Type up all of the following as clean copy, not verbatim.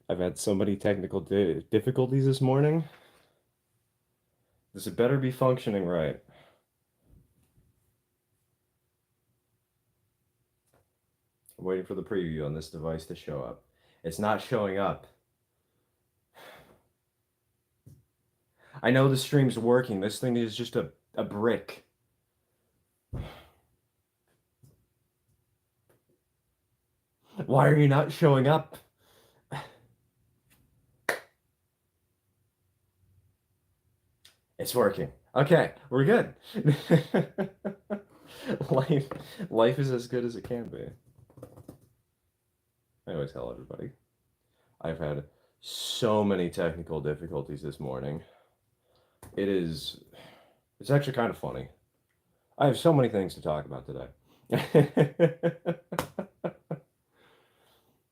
I've had so many technical difficulties this morning. This had better be functioning right. I'm waiting for the preview on this device to show up. It's not showing up. I know the stream's working. This thing is just a brick. Why are you not showing up? It's working. Okay, we're good. life, life is as good as it can be. Anyways, hello everybody. I've had so many technical difficulties this morning. It's actually kind of funny. I have so many things to talk about today.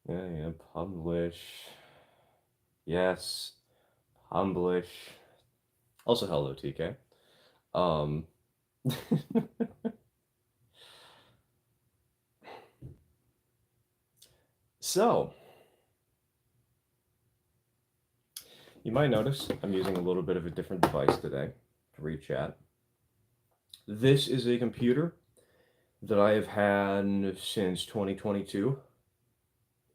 Yeah, publish. Yes, publish. Also, hello, TK. Um, so, you might notice I'm using a little bit of a different device today to read chat. This is a computer that I have had since 2022.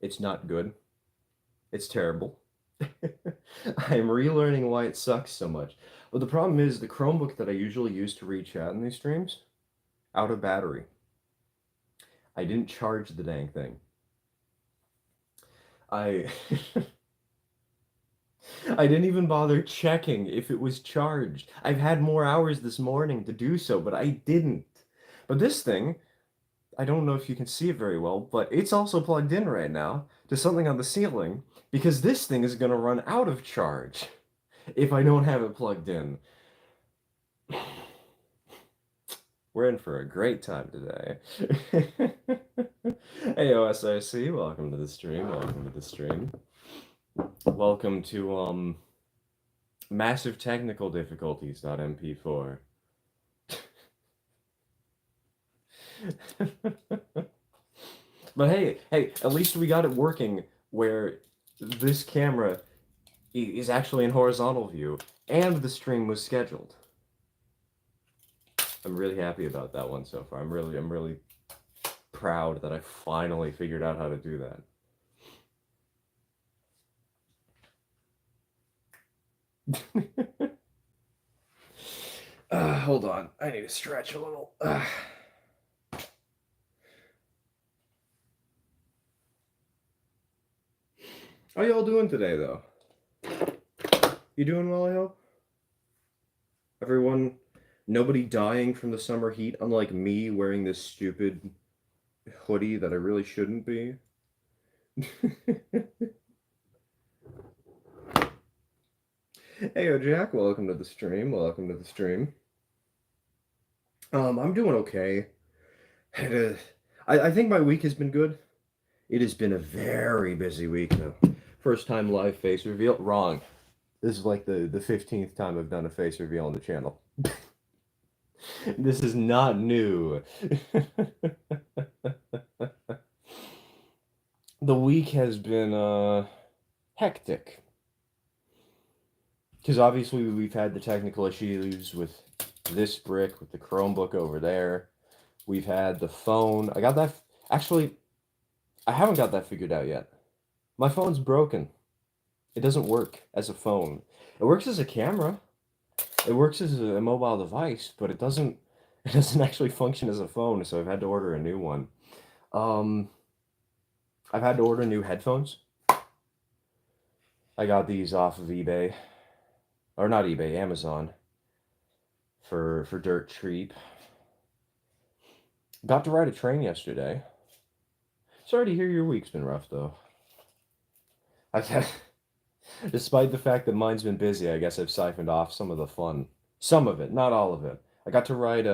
It's not good. It's terrible. I'm relearning why it sucks so much. But the problem is the Chromebook that I usually use to read chat in these streams, out of battery. I didn't charge the dang thing. I I didn't even bother checking if it was charged. I've had more hours this morning to do so, but I didn't. But this thing, I don't know if you can see it very well, but it's also plugged in right now to something on the ceiling because this thing is going to run out of charge if I don't have it plugged in. We're in for a great time today. Hey OSIC, welcome to the stream. Welcome to the stream. Welcome to massive technical difficulties.mp4. But hey, at least we got it working where this camera is actually in horizontal view and the stream was scheduled. I'm really happy about that one so far. I'm really proud that I finally figured out how to do that. Hold on. I need to stretch a little. How y'all doing today, though? You doing well, I hope? Everyone, nobody dying from the summer heat, unlike me wearing this stupid hoodie that I really shouldn't be. Hey, Jack, welcome to the stream. Welcome to the stream. I'm doing okay. I think my week has been good. It has been a very busy week, though. First time live face reveal. Wrong. This is like the 15th time I've done a face reveal on the channel. This is not new. The week has been hectic. Because obviously we've had the technical issues with this brick, with the Chromebook over there. We've had the phone. I got that. Actually, I haven't got that figured out yet. My phone's broken. It doesn't work as a phone. It works as a camera. It works as a mobile device, but it doesn't actually function as a phone, so I've had to order a new one. I've had to order new headphones. I got these off of eBay. Or not eBay, Amazon. For dirt cheap. Got to ride a train yesterday. Sorry to hear your week's been rough, though. Despite the fact that mine's been busy, I guess I've siphoned off some of the fun. Some of it, not all of it. I got to ride,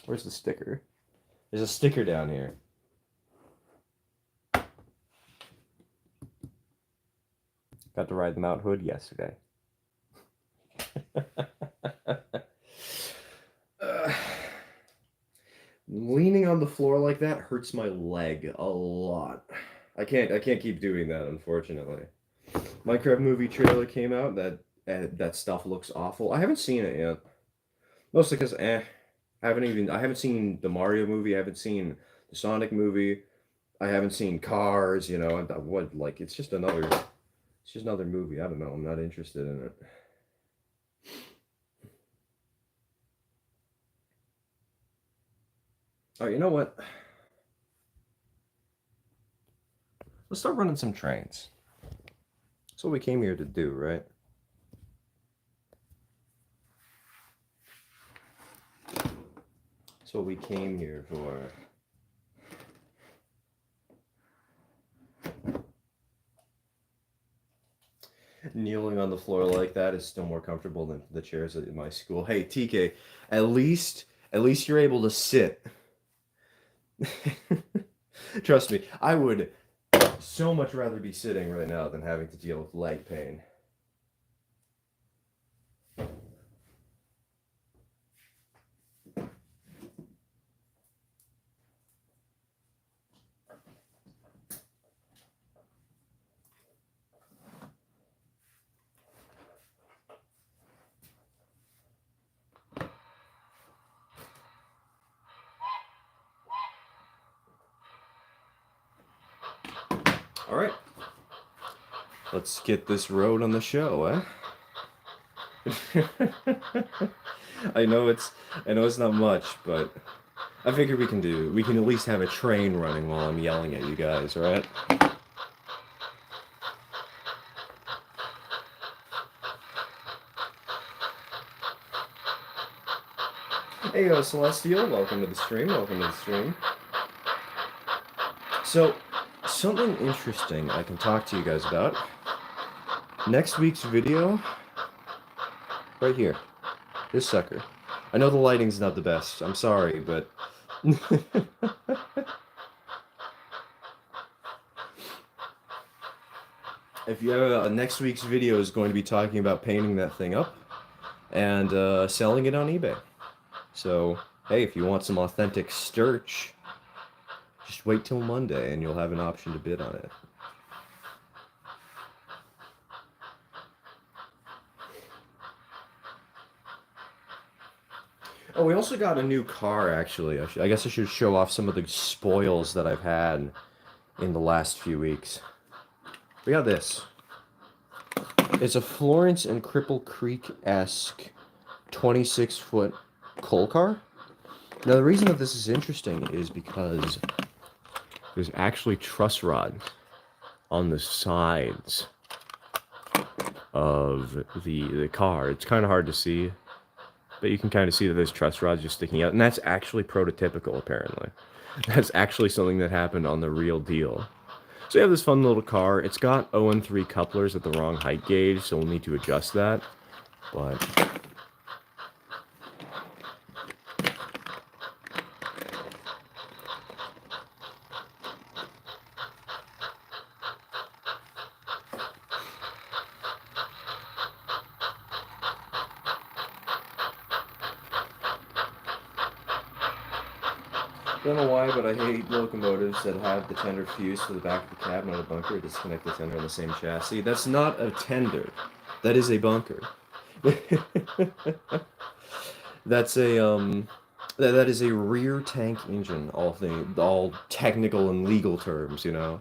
where's the sticker? There's a sticker down here. Got to ride the Mount Hood yesterday. Leaning on the floor like that hurts my leg a lot. I can't keep doing that, unfortunately. Minecraft movie trailer came out. That stuff looks awful. I haven't seen it yet. Mostly because I haven't seen the Mario movie. I haven't seen the Sonic movie. I haven't seen Cars. You know, and what like it's just another movie. I don't know. I'm not interested in it. Oh, you know what? Let's start running some trains. That's what we came here to do, right? That's what we came here for. Kneeling on the floor like that is still more comfortable than the chairs at my school. Hey, TK, at least you're able to sit. Trust me, I would so much rather be sitting right now than having to deal with leg pain. All right, let's get this road on the show, eh? I know it's not much, but I figure we can at least have a train running while I'm yelling at you guys, right? Hey, Celestial, welcome to the stream. Welcome to the stream. So, something interesting I can talk to you guys about. Next week's video, right here, this sucker. I know the lighting's not the best. I'm sorry, but if you have next week's video is going to be talking about painting that thing up and selling it on eBay. So, hey, if you want some authentic Sturch, just wait till Monday and you'll have an option to bid on it. Oh, we also got a new car, actually. I guess I should show off some of the spoils that I've had in the last few weeks. We got this. It's a Florence and Cripple Creek-esque 26-foot coal car. Now, the reason that this is interesting is because there's actually truss rods on the sides of the car. It's kind of hard to see, but you can kind of see that there's truss rods just sticking out, and that's actually prototypical, apparently. That's actually something that happened on the real deal. So you have this fun little car. It's got 0-3 couplers at the wrong height gauge, so we'll need to adjust that, but I don't know why, but I hate locomotives that have the tender fuse to the back of the cab, not a bunker. Disconnect the tender on the same chassis. That's not a tender. That is a bunker. That's a that is a rear tank engine. All technical and legal terms, you know.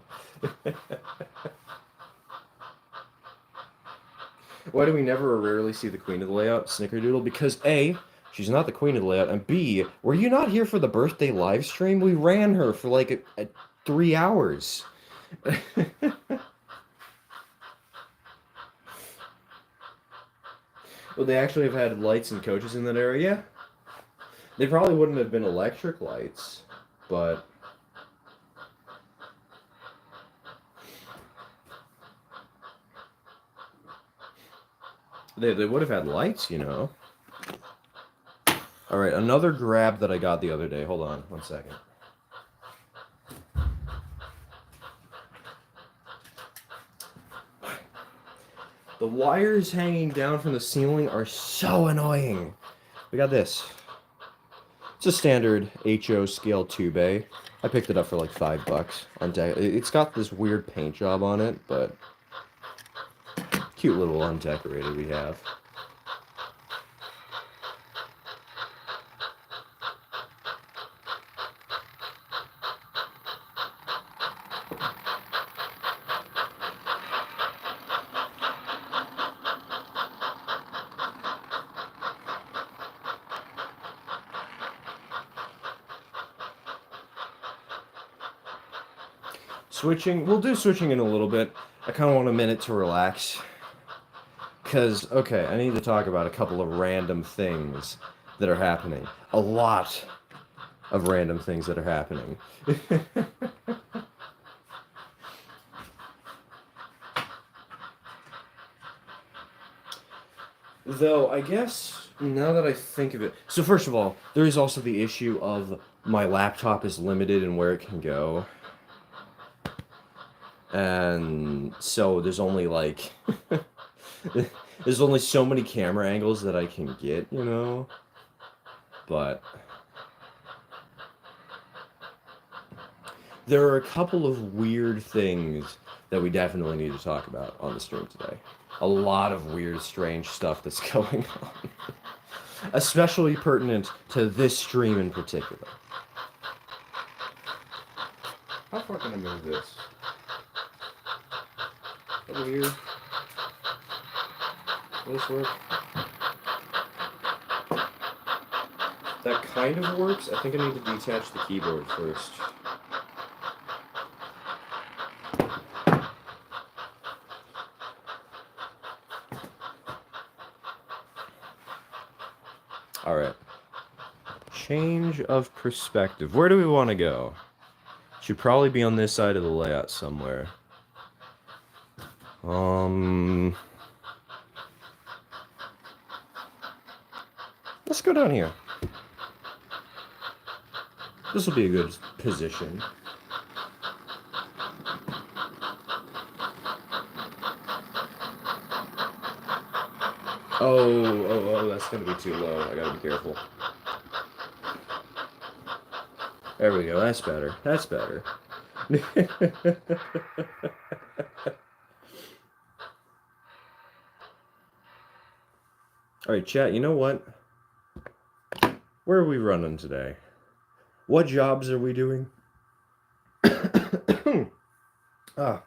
Why do we never or rarely see the queen of the layout, Snickerdoodle? Because A, she's not the queen of the layout, and B, were you not here for the birthday live stream? We ran her for like 3 hours. Would they actually have had lights and coaches in that area? They probably wouldn't have been electric lights, but they would have had lights, you know. All right, another grab that I got the other day. Hold on, 1 second. The wires hanging down from the ceiling are so annoying. We got this. It's a standard HO scale 2-bay. I picked it up for like $5 on It's got this weird paint job on it, but cute little undecorated we have. Switching, we'll do switching in a little bit. I kind of want a minute to relax. Because, okay, I need to talk about a couple of random things that are happening. A lot of random things that are happening. Though, I guess, now that I think of it... So first of all, there is also the issue of my laptop is limited in where it can go. And so there's only, like... there's only so many camera angles that I can get, you know? But... there are a couple of weird things that we definitely need to talk about on the stream today. A lot of weird, strange stuff that's going on. Especially pertinent to this stream in particular. How far can I move this? Over here? Will this work? That kind of works. I think I need to detach the keyboard first. Alright. Change of perspective. Where do we want to go? Should probably be on this side of the layout somewhere. Let's go down here. This will be a good position. Oh, that's gonna be too low. I gotta be careful. There we go, that's better. That's better. Alright, chat, you know what? Where are we running today? What jobs are we doing? Ah.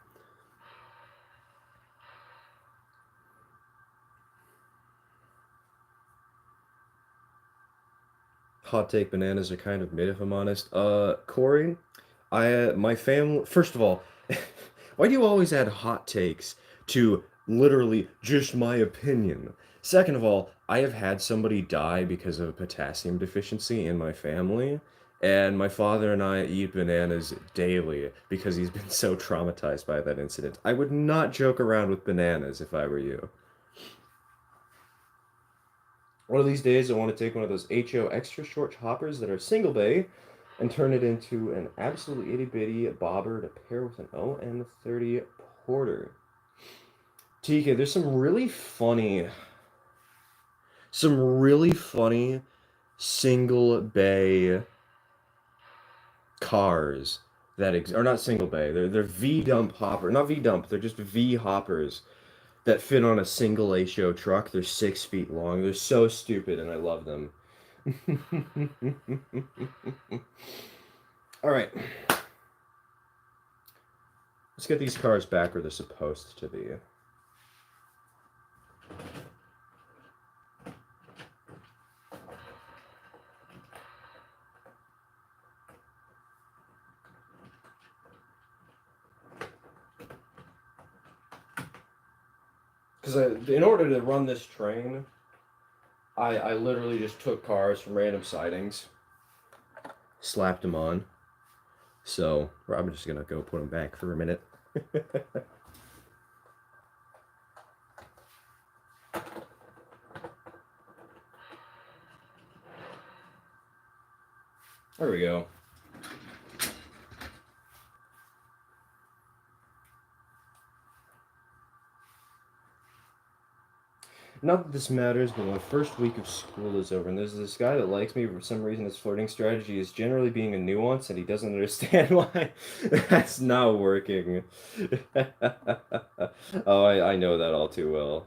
Hot take, bananas are kind of mid if I'm honest. Corey, my family, first of all, why do you always add hot takes to literally just my opinion? Second of all, I have had somebody die because of a potassium deficiency in my family, and my father and I eat bananas daily because he's been so traumatized by that incident. I would not joke around with bananas if I were you. One of these days, I want to take one of those HO extra short hoppers that are single bay and turn it into an absolutely itty bitty bobber to pair with an OM30 porter. TK, there's some really funny single bay cars that are not single bay. They're V dump hopper, not V dump. They're just V hoppers that fit on a single HO truck. They're 6 feet long. They're so stupid, and I love them. All right. Let's get these cars back where they're supposed to be. Because in order to run this train, I literally just took cars from random sightings, slapped them on. So I'm just gonna go put them back for a minute. There we go. Not that this matters, but my first week of school is over, and there's this guy that likes me for some reason. His flirting strategy is generally being a nuance, and he doesn't understand why that's not working. Oh, I know that all too well.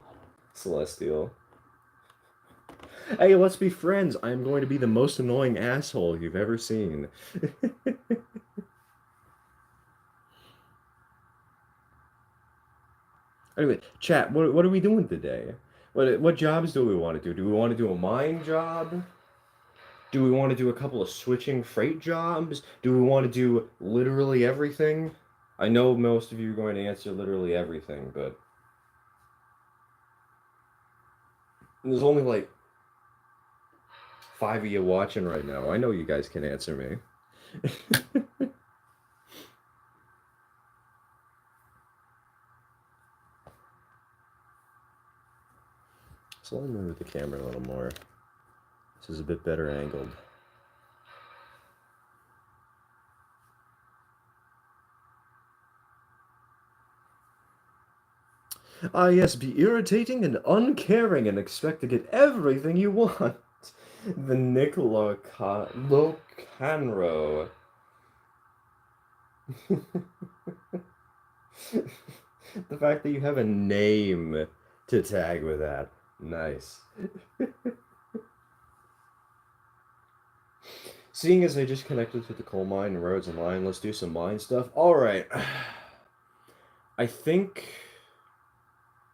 Celestial. Hey, let's be friends. I'm going to be the most annoying asshole you've ever seen. Anyway, chat, what are we doing today? What jobs do we want to do? Do we want to do a mine job? Do we want to do a couple of switching freight jobs? Do we want to do literally everything? I know most of you are going to answer literally everything, but there's only like 5 of you watching right now. I know you guys can answer me. So let me move the camera a little more. This is a bit better angled. Ah, yes, be irritating and uncaring and expect to get everything you want. The Nick Locanro. The fact that you have a name to tag with that. Nice. Seeing as I just connected to the coal mine and roads and line, let's do some mine stuff. Alright. I think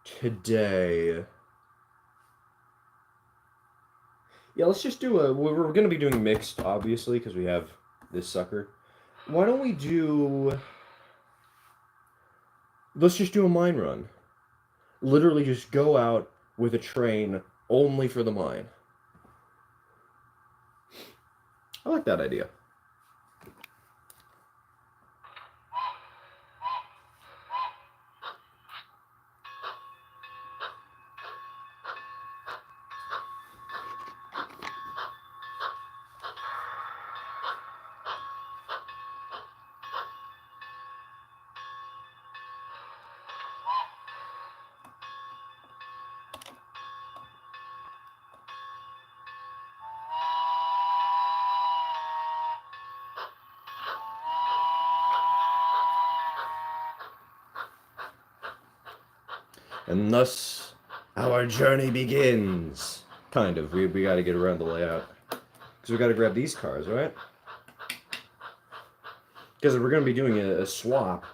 today. Yeah, let's just do a. We're going to be doing mixed, obviously, because we have this sucker. Why don't we do. Let's just do a mine run. Literally just go out with a train only for the mine. I like that idea. And thus, our journey begins. Kind of. We got to get around the layout. Because we got to grab these cars, right? Because we're going to be doing a swap.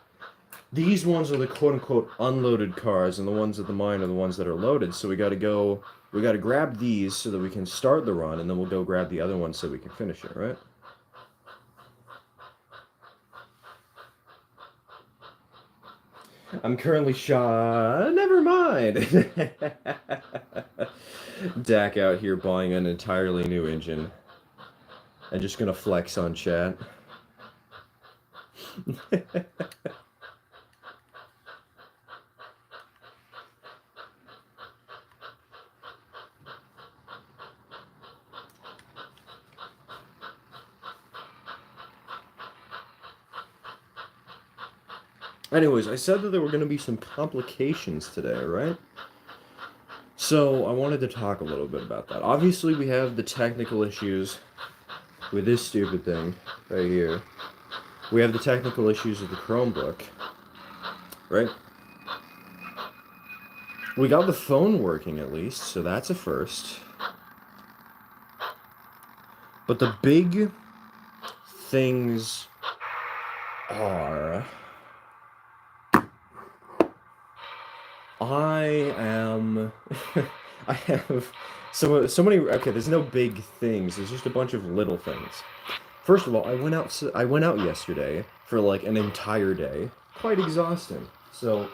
These ones are the quote-unquote unloaded cars, and the ones at the mine are the ones that are loaded. So we got to grab these so that we can start the run, and then we'll go grab the other ones so we can finish it, right? I'm currently shot. Never mind. Dak out here buying an entirely new engine. And just gonna flex on chat. Anyways, I said that there were going to be some complications today, right? So I wanted to talk a little bit about that. Obviously, we have the technical issues with this stupid thing right here. We have the technical issues with the Chromebook, right? We got the phone working at least, so that's a first. But the big things are... I have so many. Okay, there's no big things. There's just a bunch of little things. First of all, I went out yesterday for like an entire day. Quite exhausting. So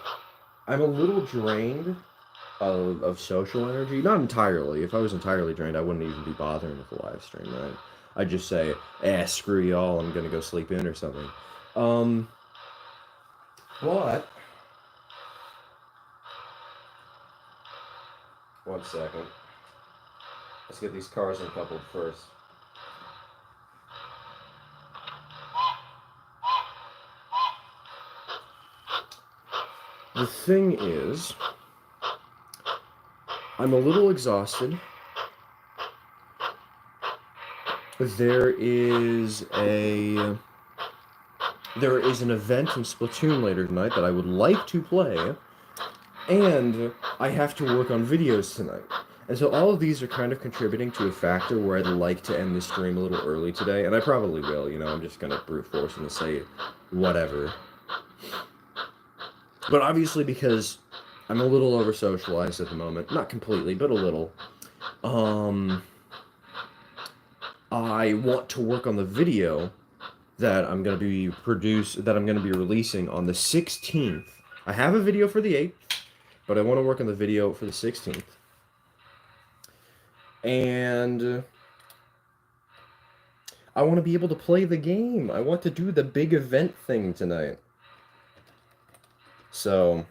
I'm a little drained of social energy. Not entirely. If I was entirely drained, I wouldn't even be bothering with the live stream, right? I'd just say, screw y'all, I'm gonna go sleep in or something. But one second. Let's get these cars uncoupled first. The thing is, I'm a little exhausted. There is an event in Splatoon later tonight that I would like to play, and I have to work on videos tonight. And so all of these are kind of contributing to a factor where I'd like to end the stream a little early today, and I probably will, you know, I'm just gonna brute force and say whatever. But obviously because I'm a little over socialized at the moment, not completely, but a little, I want to work on the video that I'm gonna be releasing on the 16th. I have a video for the 8th, but I want to work on the video for the 16th. And I want to be able to play the game. I want to do the big event thing tonight. So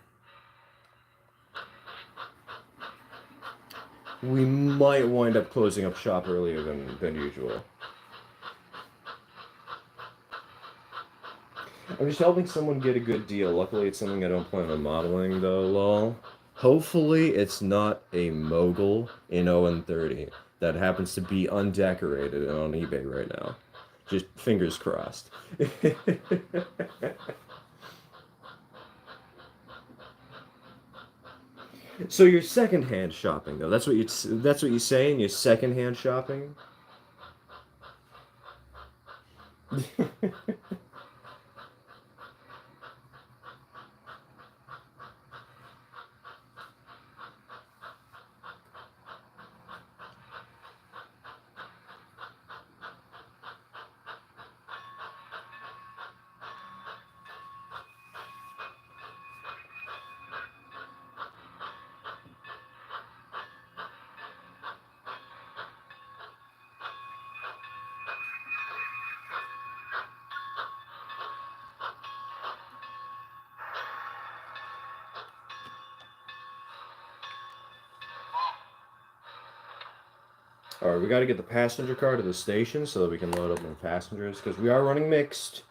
we might wind up closing up shop earlier than usual. I'm just helping someone get a good deal. Luckily, it's something I don't plan on modeling, though, lol. Hopefully, it's not a mogul in 0-30 that happens to be undecorated and on eBay right now. Just fingers crossed. So you're secondhand shopping, though. That's what you're saying. You're secondhand shopping. All right, we got to get the passenger car to the station so that we can load up more passengers, because we are running mixed,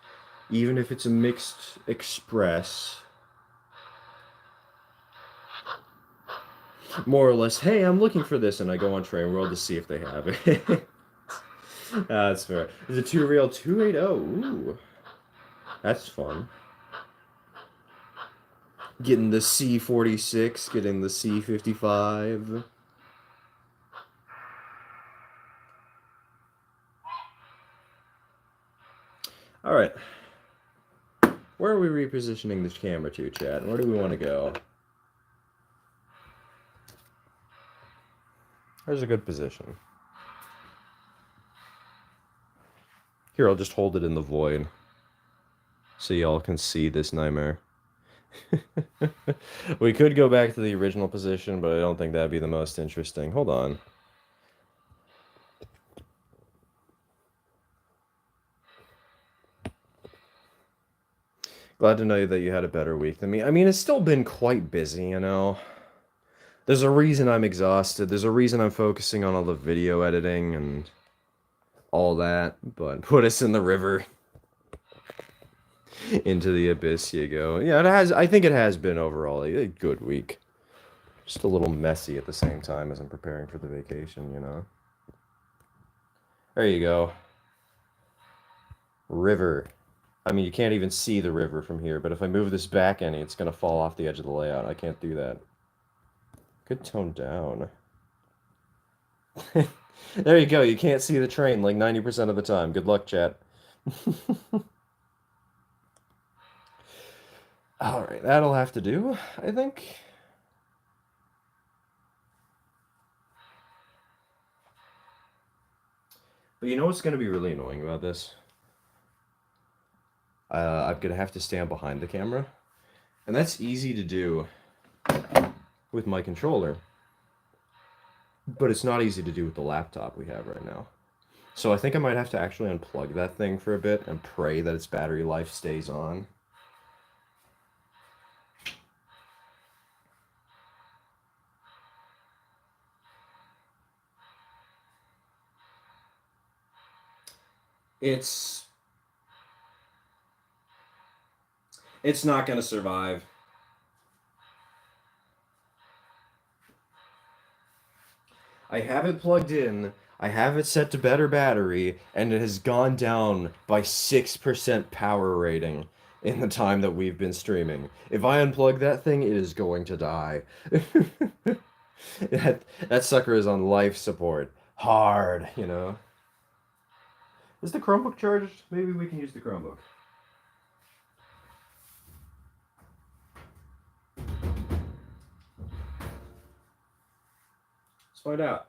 even if it's a mixed express. More or less, hey, I'm looking for this, and I go on Train World to see if they have it. That's fair. Is it 2Real 280? Ooh, that's fun. Getting the C46, getting the C55. All right. Where are we repositioning this camera to, chat? Where do we want to go? There's a good position. Here, I'll just hold it in the void so y'all can see this nightmare. We could go back to the original position, but I don't think that'd be the most interesting. Hold on. Glad to know that you had a better week than me. I mean, it's still been quite busy, you know? There's a reason I'm exhausted. There's a reason I'm focusing on all the video editing and all that. But put us in the river. Into the abyss you go. Yeah, it has. I think it has been overall a good week. Just a little messy at the same time as I'm preparing for the vacation, you know? There you go. River. I mean, you can't even see the river from here, but if I move this back any, it's going to fall off the edge of the layout. I can't do that. Good tone down. There you go. You can't see the train like 90% of the time. Good luck, chat. All right, that'll have to do, I think. But you know what's going to be really annoying about this? I'm going to have to stand behind the camera. And that's easy to do with my controller. But it's not easy to do with the laptop we have right now. So I think I might have to actually unplug that thing for a bit and pray that its battery life stays on. It's not going to survive. I have it plugged in. I have it set to better battery, and it has gone down by 6% power rating in the time that we've been streaming. If I unplug that thing, it is going to die. That sucker is on life support. Hard, you know. Is the Chromebook charged? Maybe we can use the Chromebook. Let's find out.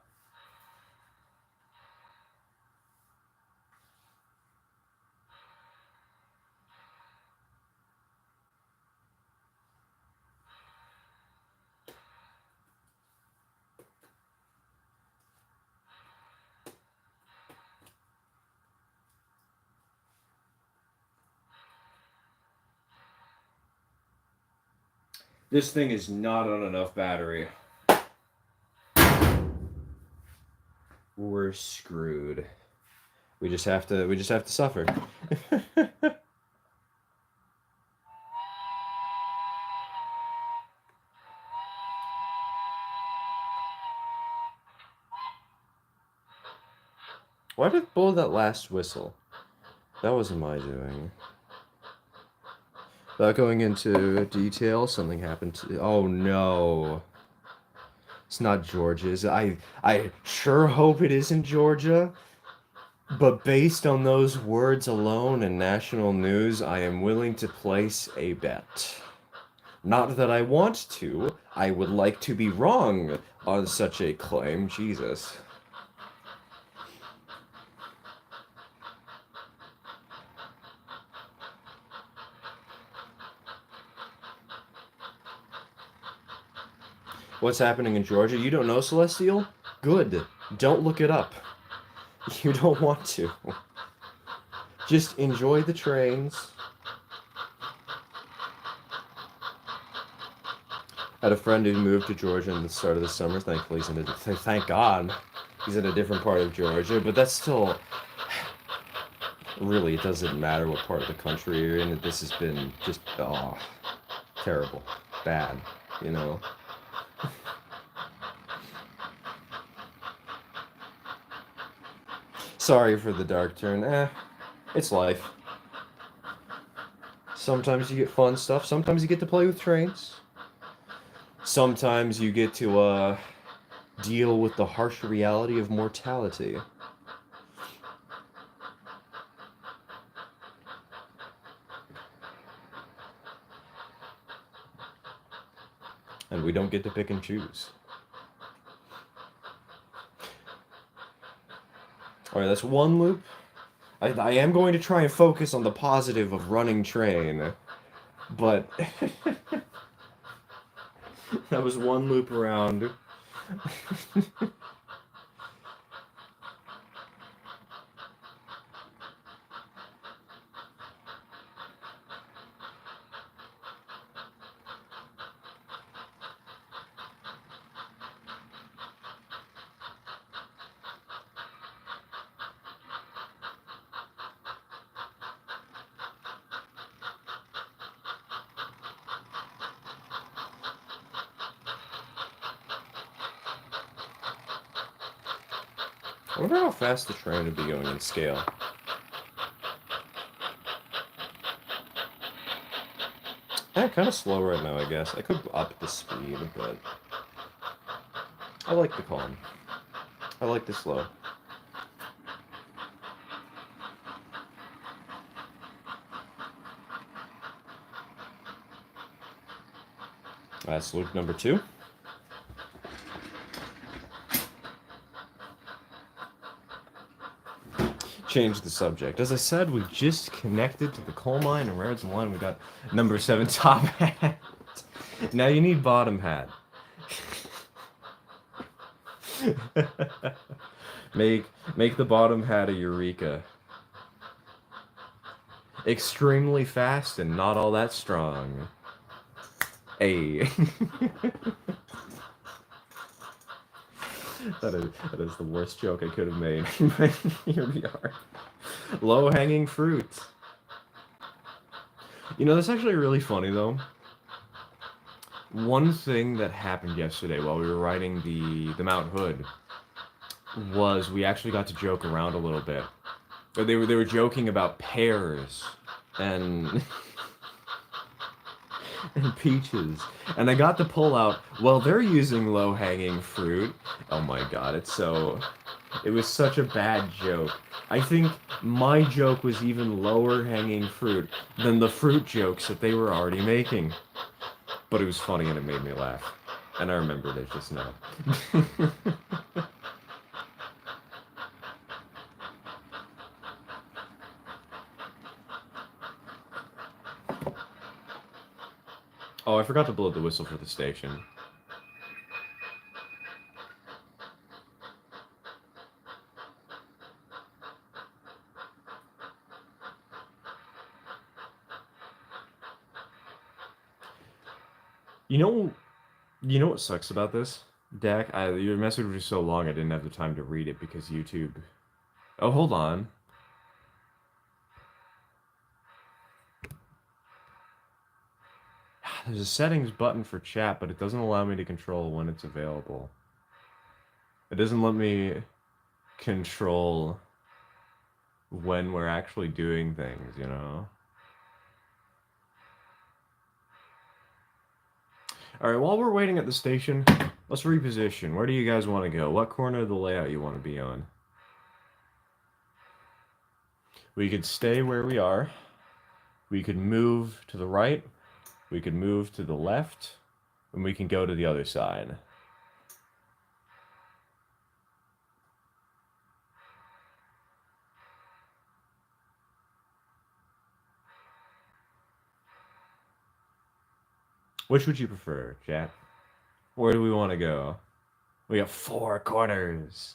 This thing is not on enough battery. We're screwed. We just have to suffer. Why did it blow that last whistle? That wasn't my doing. Without going into detail, something happened to... Oh no. It's not Georgia's. I sure hope it isn't Georgia. But based on those words alone and national news, I am willing to place a bet. Not that I want to. I would like to be wrong on such a claim. Jesus. What's happening in Georgia? You don't know, Celestial? Good. Don't look it up. You don't want to. Just enjoy the trains. I had a friend who moved to Georgia in the start of the summer. Thankfully, thank God, he's in a different part of Georgia. But that's still, really, it doesn't matter what part of the country you're in. This has been just, terrible, bad, you know. Sorry for the dark turn. It's life. Sometimes you get fun stuff. Sometimes you get to play with trains. Sometimes you get to deal with the harsh reality of mortality. And we don't get to pick and choose. Alright, that's one loop. I am going to try and focus on the positive of running train. But... that was one loop around. I wonder how fast the train would be going in scale. Kind of slow right now, I guess. I could up the speed, but I like the calm. I like the slow. That's loop number 2. Change the subject. As I said, we just connected to the coal mine in Raird's One. We got number 7 top hat. Now you need bottom hat. Make the bottom hat a Eureka. Extremely fast and not all that strong. Hey. That is the worst joke I could have made. Here we are. Low-hanging fruit. You know, that's actually really funny, though. One thing that happened yesterday while we were riding the Mount Hood was we actually got to joke around a little bit. But they were joking about pears and and peaches. And I got to pull out, well, they're using low-hanging fruit. Oh my god, it was such a bad joke. I think my joke was even lower hanging fruit than the fruit jokes that they were already making. But it was funny and it made me laugh. And I remembered it just now. Oh, I forgot to blow the whistle for the station. You know, you know what sucks about this, Dak? Your message was so long I didn't have the time to read it because YouTube. Oh, hold on. There's a settings button for chat, but it doesn't allow me to control when it's available. It doesn't let me control when we're actually doing things, you know? All right, while we're waiting at the station, let's reposition. Where do you guys want to go? What corner of the layout you want to be on? We could stay where we are. We could move to the right. We could move to the left. And we can go to the other side. Which would you prefer, chat? Where do we want to go? We got 4 corners.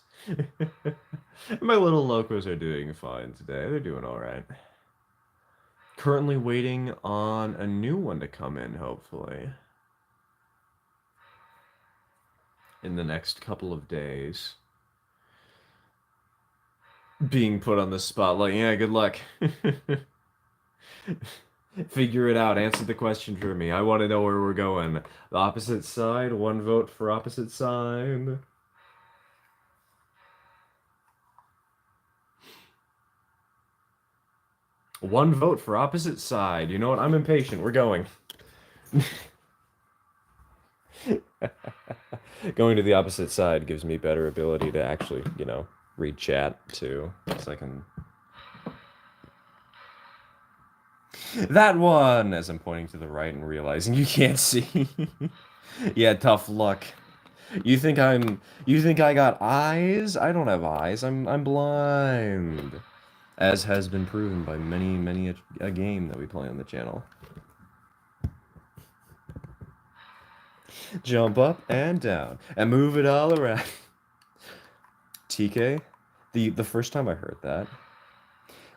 My little locos are doing fine today. They're doing all right. Currently waiting on a new one to come in, hopefully. In the next couple of days. Being put on the spotlight. Yeah, good luck. Figure it out. Answer the question for me. I want to know where we're going. The opposite side. 1 vote for opposite side. One vote for opposite side. You know what? I'm impatient. We're going. Going to the opposite side gives me better ability to actually, you know, read chat too. So I can... That one! As I'm pointing to the right and realizing you can't see. Yeah, tough luck. You think I got eyes? I don't have eyes. I'm blind. As has been proven by many a game that we play on the channel. Jump up and down and move it all around. TK, the first time I heard that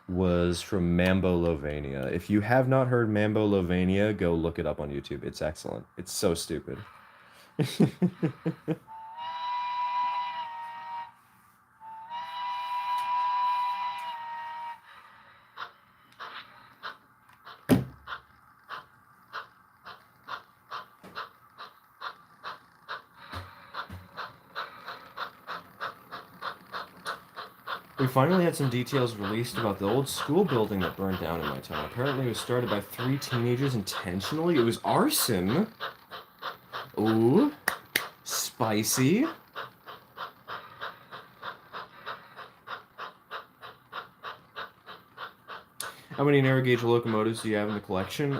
was from Mambo Lovania. If you have not heard Mambo Lovania, go look it up on YouTube. It's excellent. It's so stupid. We finally had some details released about the old school building that burned down in my town. Apparently it was started by 3 teenagers intentionally. It was arson. Ooh. Spicy. How many narrow gauge locomotives do you have in the collection?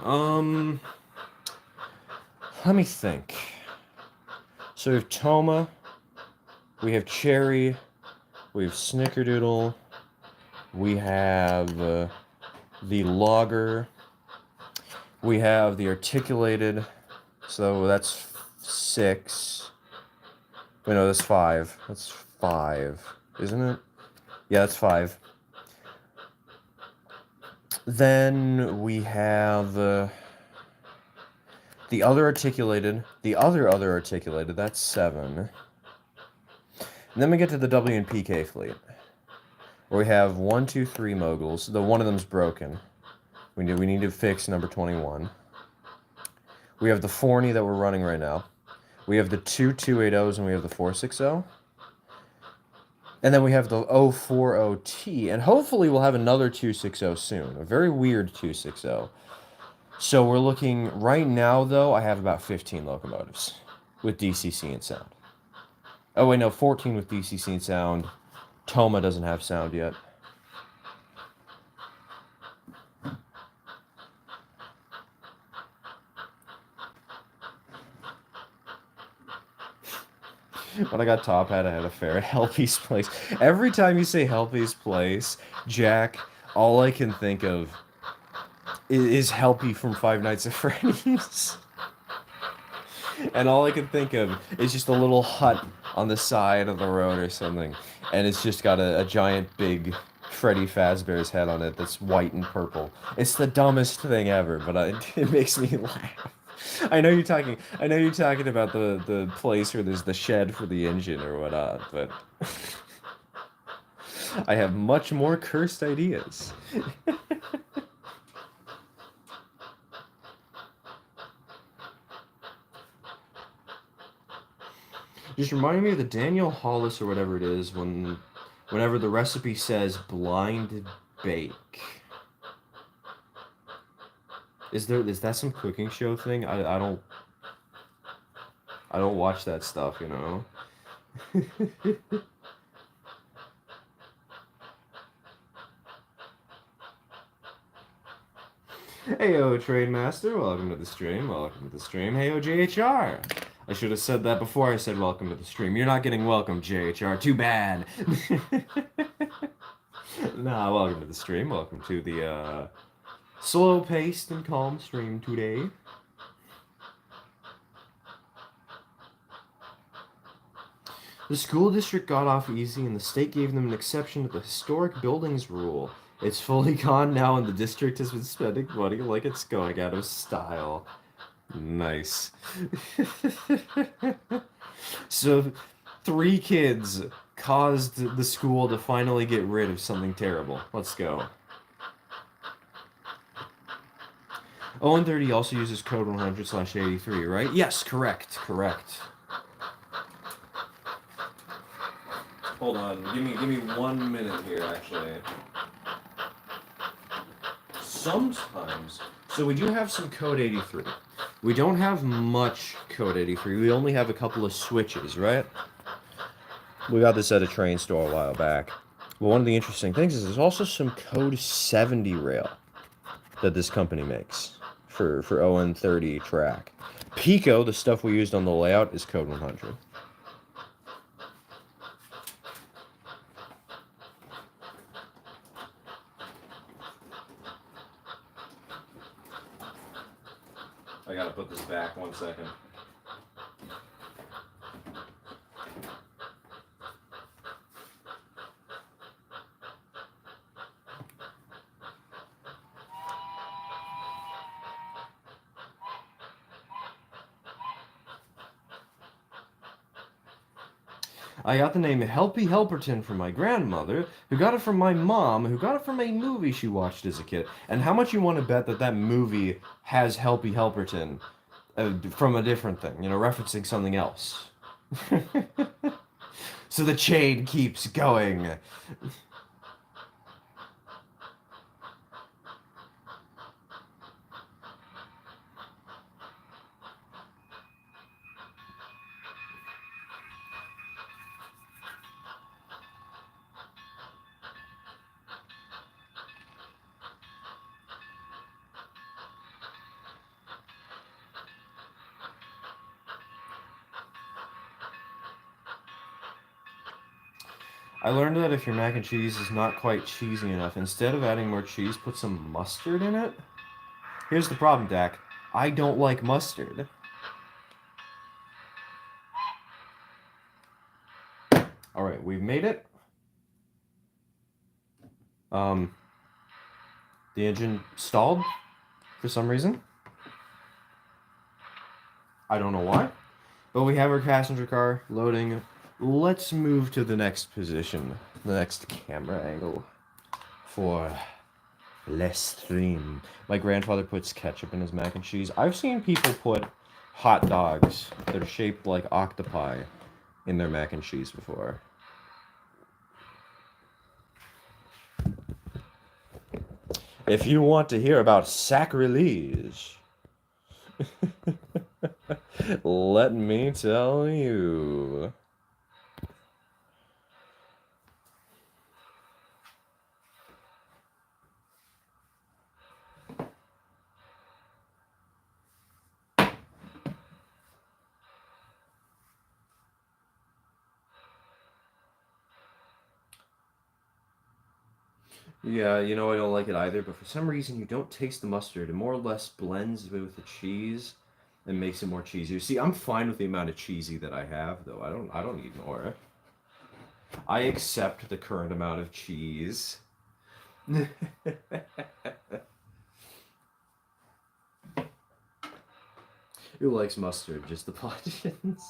Let me think. So we have Toma. We have Cherry. We have Snickerdoodle. We have the Logger. We have the Articulated. So that's 6. Wait, no, that's 5. That's 5, isn't it? Yeah, that's 5. Then we have the other Articulated. The other Articulated. That's 7. And then we get to the W and PK fleet, where we have 1, 2, 3 moguls. The one of them's broken. We need to fix number 21. We have the Forney that we're running right now. We have the 2 280s and we have the 460. And then we have the 040T, and hopefully we'll have another 260 soon. A very weird 260. So we're looking, right now though, I have about 15 locomotives with DCC and sound. Oh wait, no, 14 with DCC and sound. Toma doesn't have sound yet. When I got Top Hat, I had a fair at Helpy's Place. Every time you say Helpy's Place, Jack, all I can think of is Helpy from Five Nights at Freddy's. And all I can think of is just a little hut on the side of the road or something. And it's just got a giant big Freddy Fazbear's head on it that's white and purple. It's the dumbest thing ever, but it makes me laugh. I know you're talking. I know you're talking about the place where there's the shed for the engine or whatnot, but I have much more cursed ideas. Just remind me of the Daniel Hollis or whatever it is whenever the recipe says blind bake. Is that some cooking show thing? I don't watch that stuff, you know. Heyo, Trainmaster, welcome to the stream. Welcome to the stream. Heyo, JHR. I should have said that before I said welcome to the stream. You're not getting welcome, JHR. Too bad. Nah, welcome to the stream. Welcome to the slow-paced and calm stream today. The school district got off easy and the state gave them an exception to the historic buildings rule. It's fully gone now and the district has been spending money like it's going out of style. Nice. So, 3 kids caused the school to finally get rid of something terrible. Let's go. Owen 30 also uses code 100/83, right? Yes, correct. Hold on, give me 1 minute here, actually. Sometimes, so we do have some code 83. We don't have much code 83. We only have a couple of switches, right? We got this at a train store a while back. But one of the interesting things is there's also some code 70 rail that this company makes for ON30 track. Pico, the stuff we used on the layout, is code 100. I gotta put this back 1 second. I got the name Helpy Helperton from my grandmother, who got it from my mom, who got it from a movie she watched as a kid. And how much you want to bet that that movie has Helpy Helperton from a different thing, you know, referencing something else? So the chain keeps going. I learned that if your mac and cheese is not quite cheesy enough, instead of adding more cheese, put some mustard in it. Here's the problem, Dak. I don't like mustard. Alright, we've made it. The engine stalled for some reason. I don't know why. But we have our passenger car loading. Let's move to the next position, the next camera angle for less stream. My grandfather puts ketchup in his mac and cheese. I've seen people put hot dogs that are shaped like octopi in their mac and cheese before. If you want to hear about sacrilege, let me tell you. Yeah, you know I don't like it either, but for some reason you don't taste the mustard. It more or less blends with the cheese and makes it more cheesy. See, I'm fine with the amount of cheesy that I have, though. I don't need more. I accept the current amount of cheese. Who likes mustard? Just the politicians.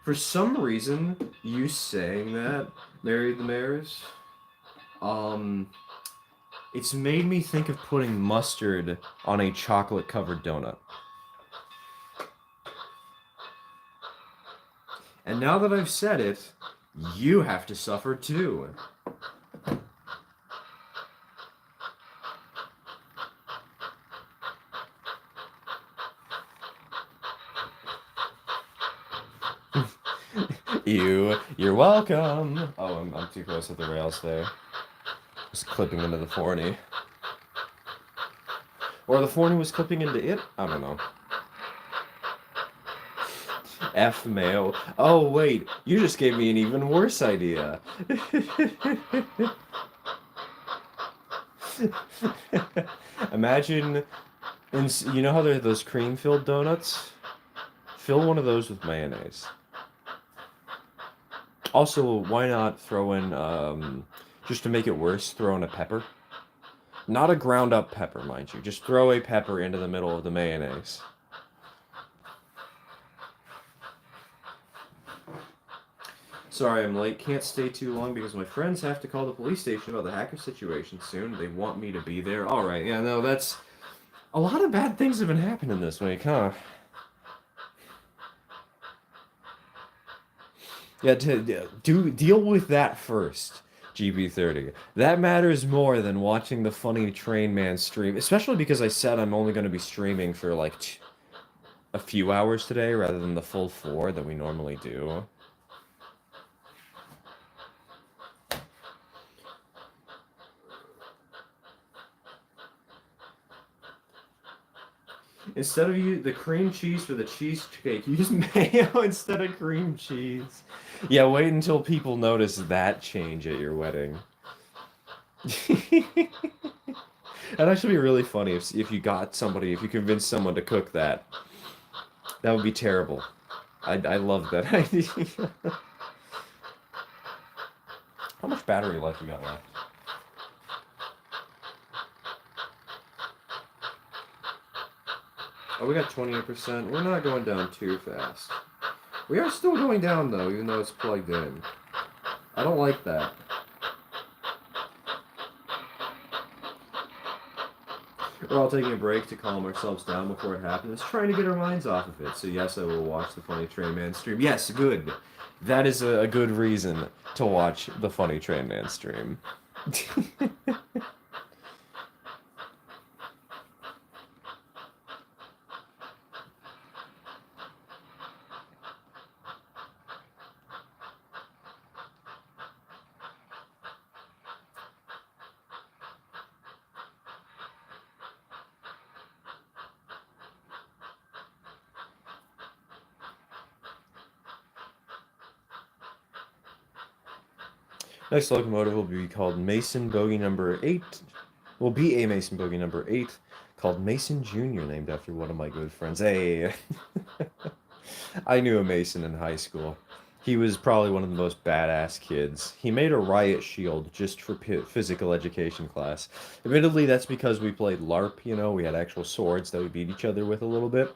For some reason, you saying that, Mary the Mares, um, it's made me think of putting mustard on a chocolate-covered donut. And now that I've said it, you have to suffer too. You're welcome. Oh, I'm too close to the rails there. Just clipping into the Forney. Or the Forney was clipping into it? I don't know. F Mayo. Oh, wait. You just gave me an even worse idea. Imagine, you know how there are those cream-filled donuts? Fill one of those with mayonnaise. Also, why not throw in, just to make it worse, throw in a pepper? Not a ground up pepper, mind you. Just throw a pepper into the middle of the mayonnaise. Sorry I'm late. Can't stay too long because my friends have to call the police station about the hacker situation soon. They want me to be there. Alright, yeah, no, that's... A lot of bad things have been happening this week, huh? Yeah, deal with that first, GB30. That matters more than watching the funny Train Man stream, especially because I said I'm only going to be streaming for like a few hours today rather than the full 4 that we normally do. Instead of the cream cheese for the cheesecake, use mayo instead of cream cheese. Yeah, wait until people notice that change at your wedding. That'd actually be really funny if you got somebody, if you convinced someone to cook that. That would be terrible. I love that idea. How much battery life we got left? Oh, we got 28%. We're not going down too fast. We are still going down, though, even though it's plugged in. I don't like that. We're all taking a break to calm ourselves down before it happens, trying to get our minds off of it. So yes, I will watch the Funny Train Man stream. Yes, good. That is a good reason to watch the Funny Train Man stream. Next locomotive will be called Mason Bogey number 8. Will be a Mason Bogey number 8 called Mason Jr., named after one of my good friends. Hey! I knew a Mason in high school. He was probably one of the most badass kids. He made a riot shield just for physical education class. Admittedly, that's because we played LARP, you know, we had actual swords that we beat each other with a little bit.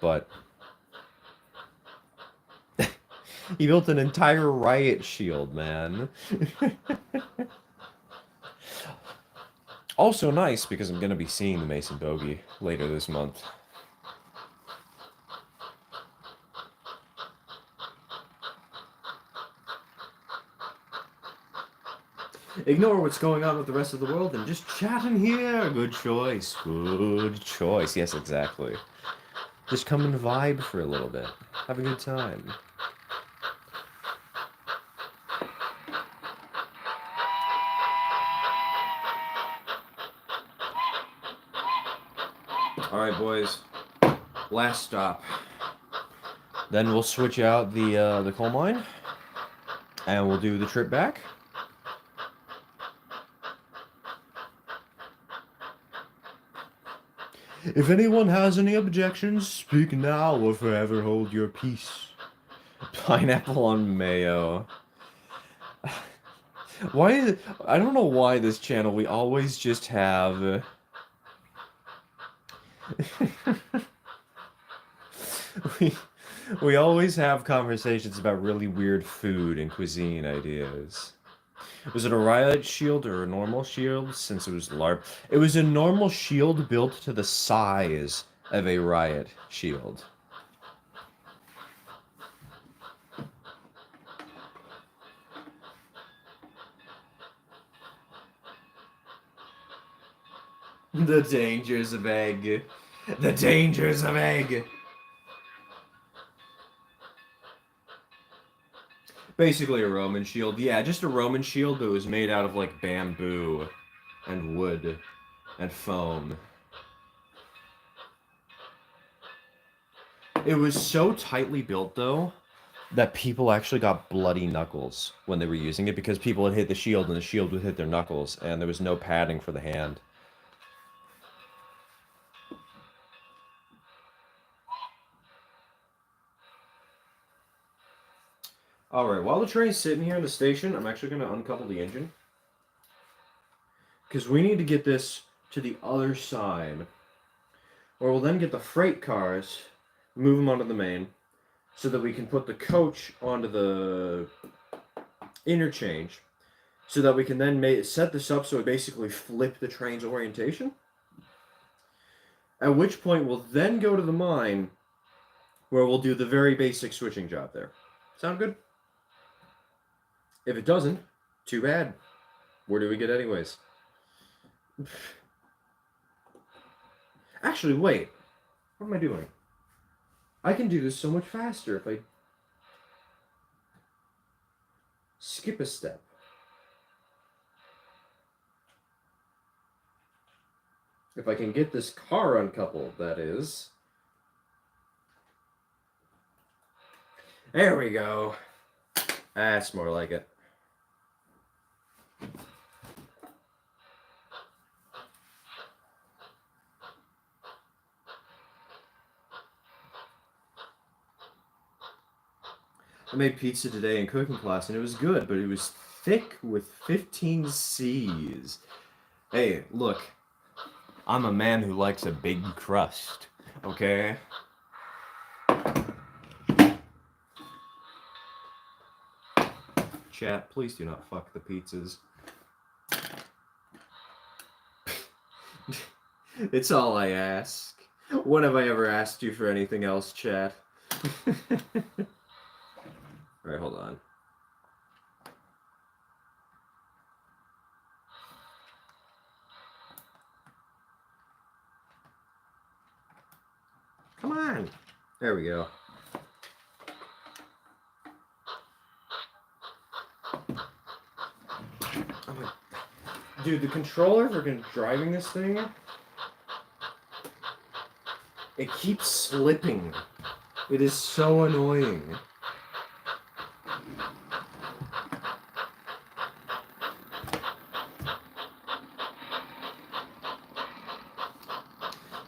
But he built an entire riot shield, man. Also nice, because I'm going to be seeing the Mason Bogey later this month. Ignore what's going on with the rest of the world and just chat in here. Good choice. Good choice. Yes, exactly. Just come and vibe for a little bit. Have a good time. All right, boys. Last stop. Then we'll switch out the coal mine, and we'll do the trip back. If anyone has any objections, speak now or forever hold your peace. Pineapple on mayo. Why? I don't know why this channel, we always just have... we, we always have conversations about really weird food and cuisine ideas. Was it a riot shield or a normal shield? Since it was large, it was a normal shield built to the size of a riot shield. The dangers of egg. The dangers of egg. Basically a Roman shield. Yeah, just a Roman shield that was made out of like bamboo and wood and foam. It was so tightly built though that people actually got bloody knuckles when they were using it because people would hit the shield and the shield would hit their knuckles and there was no padding for the hand. Alright, while the train's sitting here in the station, I'm actually going to uncouple the engine. Because we need to get this to the other side. Or we'll then get the freight cars, move them onto the main, so that we can put the coach onto the interchange, so that we can then set this up so we basically flip the train's orientation. At which point we'll then go to the mine, where we'll do the very basic switching job there. Sound good? If it doesn't, too bad. Where do we get anyways? Actually, wait. What am I doing? I can do this so much faster if I skip a step. If I can get this car uncoupled, that is. There we go. That's more like it. I made pizza today in cooking class, and it was good, but it was thick with 15 C's. Hey, look. I'm a man who likes a big crust, okay? Chat, please do not fuck the pizzas. It's all I ask. When have I ever asked you for anything else, chat? Alright, hold on. Come on. There we go. Dude, the controller for driving this thing, it keeps slipping. It is so annoying.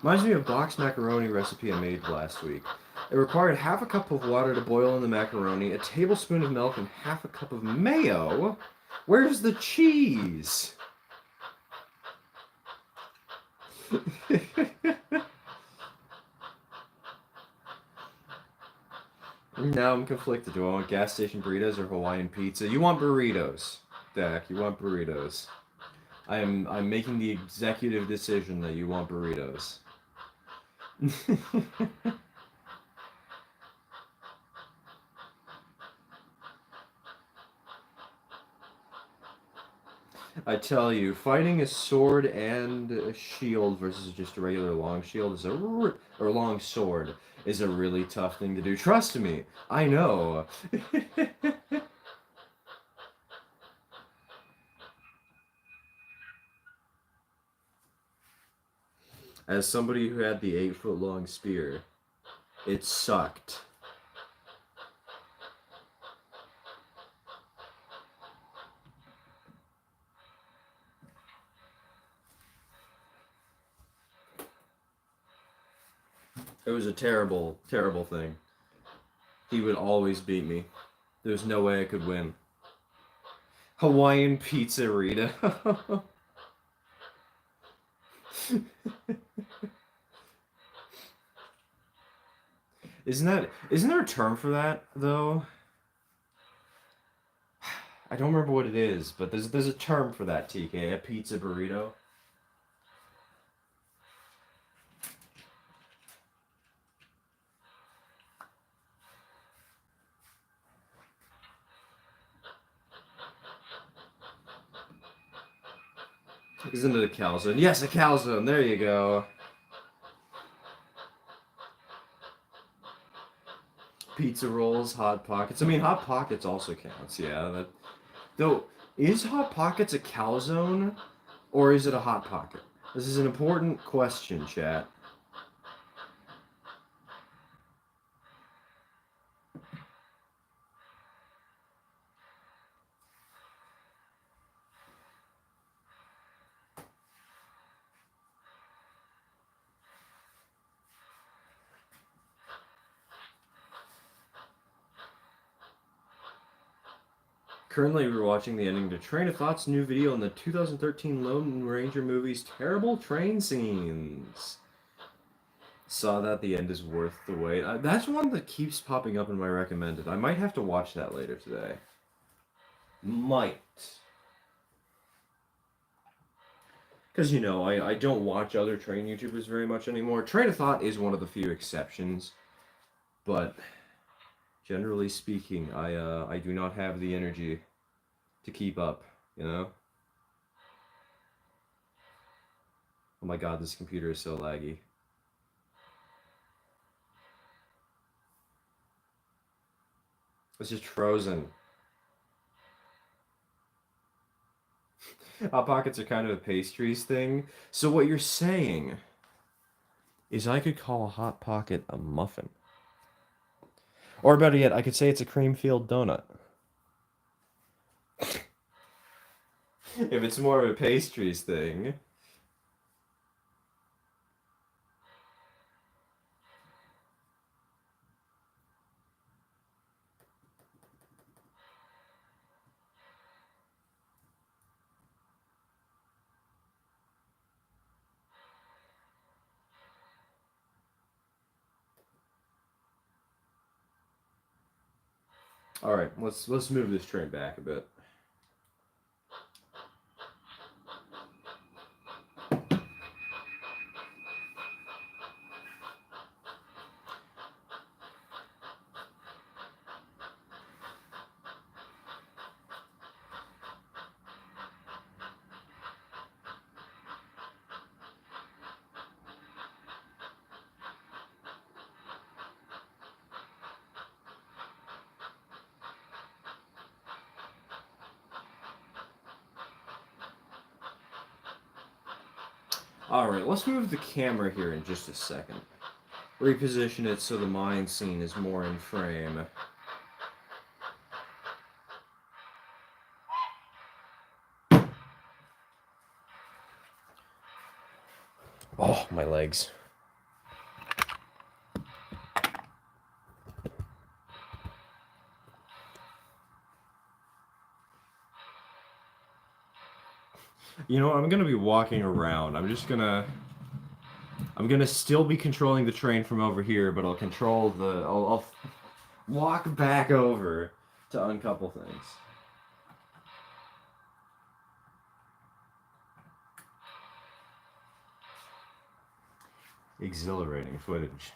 Reminds me of a box macaroni recipe I made last week. It required half a cup of water to boil in the macaroni, a tablespoon of milk, and half a cup of mayo. Where's the cheese? Now I'm conflicted. Do I want gas station burritos or Hawaiian pizza? You want burritos, Dak. You want burritos. I'm making the executive decision that you want burritos. I tell you, fighting a sword and a shield versus just a regular long shield is or long sword is a really tough thing to do. Trust me, I know. As somebody who had the 8-foot long spear, it sucked. It was a terrible, terrible thing. He would always beat me. There's no way I could win. Hawaiian Pizzeria. Isn't there a term for that though? I don't remember what it is, but there's a term for that, TK, a pizza burrito. Isn't it a calzone? Yes, a calzone. There you go. Pizza rolls, hot pockets. I mean, hot pockets also counts. Yeah. Though, is hot pockets a calzone, or is it a hot pocket? This is an important question, chat. Currently, we're watching the ending to Train of Thought's new video on the 2013 Lone Ranger movie's terrible train scenes. Saw that the end is worth the wait. That's one that keeps popping up in my recommended. I might have to watch that later today. Might. Because, you know, I don't watch other train YouTubers very much anymore. Train of Thought is one of the few exceptions. But, generally speaking, I do not have the energy to keep up, you know? Oh my god, this computer is so laggy. It's just frozen. Hot Pockets are kind of a pastries thing. So what you're saying is I could call a Hot Pocket a muffin. Or better yet, I could say it's a cream-filled donut. If it's more of a pastries thing. All right, let's move this train back a bit. All right, let's move the camera here in just a second. Reposition it so the mine scene is more in frame. Oh, my legs. You know what? I'm gonna be walking around. I'm gonna still be controlling the train from over here, but I'll control the. I'll walk back over to uncouple things. Exhilarating footage.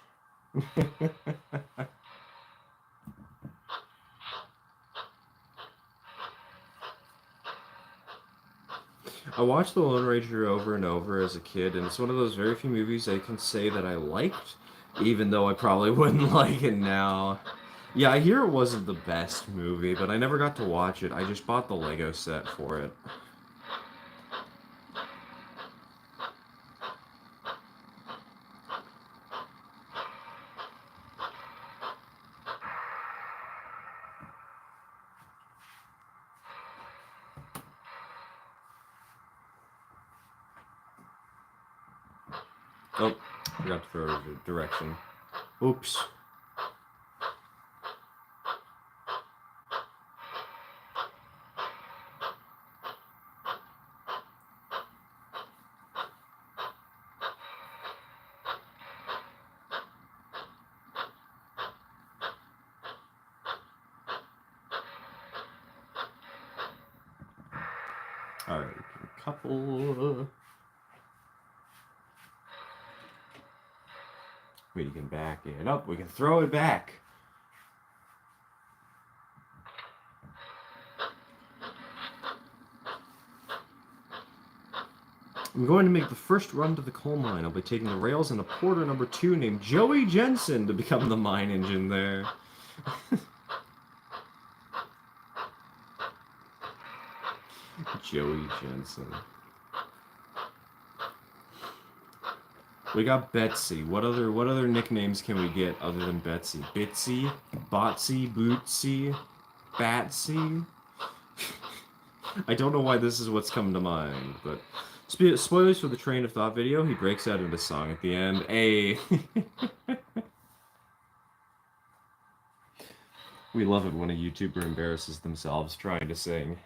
I watched The Lone Ranger over and over as a kid, and it's one of those very few movies I can say that I liked, even though I probably wouldn't like it now. Yeah, I hear it wasn't the best movie, but I never got to watch it. I just bought the Lego set for it. Oh, forgot to throw the direction. Oops. Alright, a couple. We can back it up. We can throw it back. I'm going to make the first run to the coal mine. I'll be taking the rails and a porter number 2 named Joey Jensen to become the mine engine there. Joey Jensen. We got Betsy. What other nicknames can we get other than Betsy? Bitsy, Botsy, Bootsy, Batsy. I don't know why this is what's come to mind, but spoilers for the Train of Thought video. He breaks out into song at the end. Hey. We love it when a YouTuber embarrasses themselves trying to sing.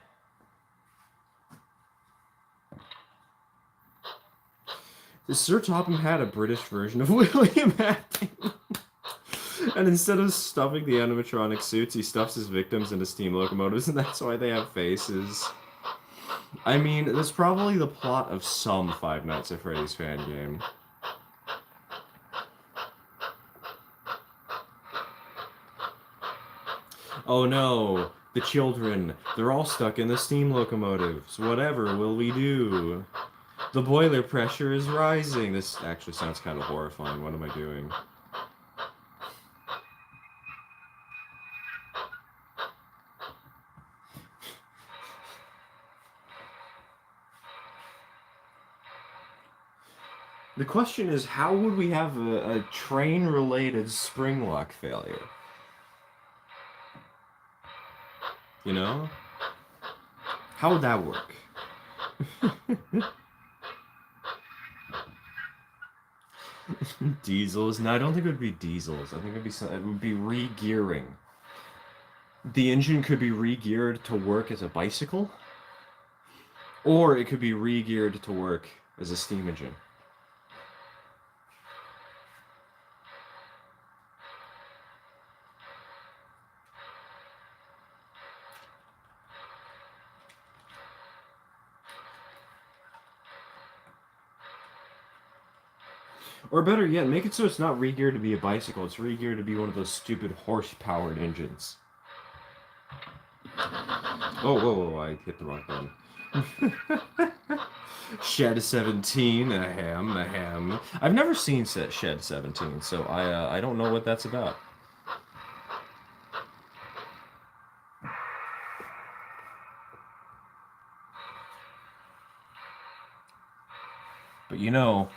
Sir Topham had a British version of William acting. And instead of stuffing the animatronic suits, he stuffs his victims into steam locomotives, and that's why they have faces. I mean, that's probably the plot of some Five Nights at Freddy's fan game. Oh no, the children, they're all stuck in the steam locomotives. Whatever will we do? The boiler pressure is rising. This actually sounds kind of horrifying. What am I doing? The question is, how would we have a train-related spring lock failure? You know? How would that work? Diesels? No, I don't think it would be diesels. I think it would be re-gearing. The engine could be re-geared to work as a bicycle, or it could be re-geared to work as a steam engine. Or better yet, make it so it's not re-geared to be a bicycle, it's re-geared to be one of those stupid horse-powered engines. Oh, whoa, I hit the wrong button. Shed 17, a ham. I've never seen Shed 17, so I don't know what that's about. But you know,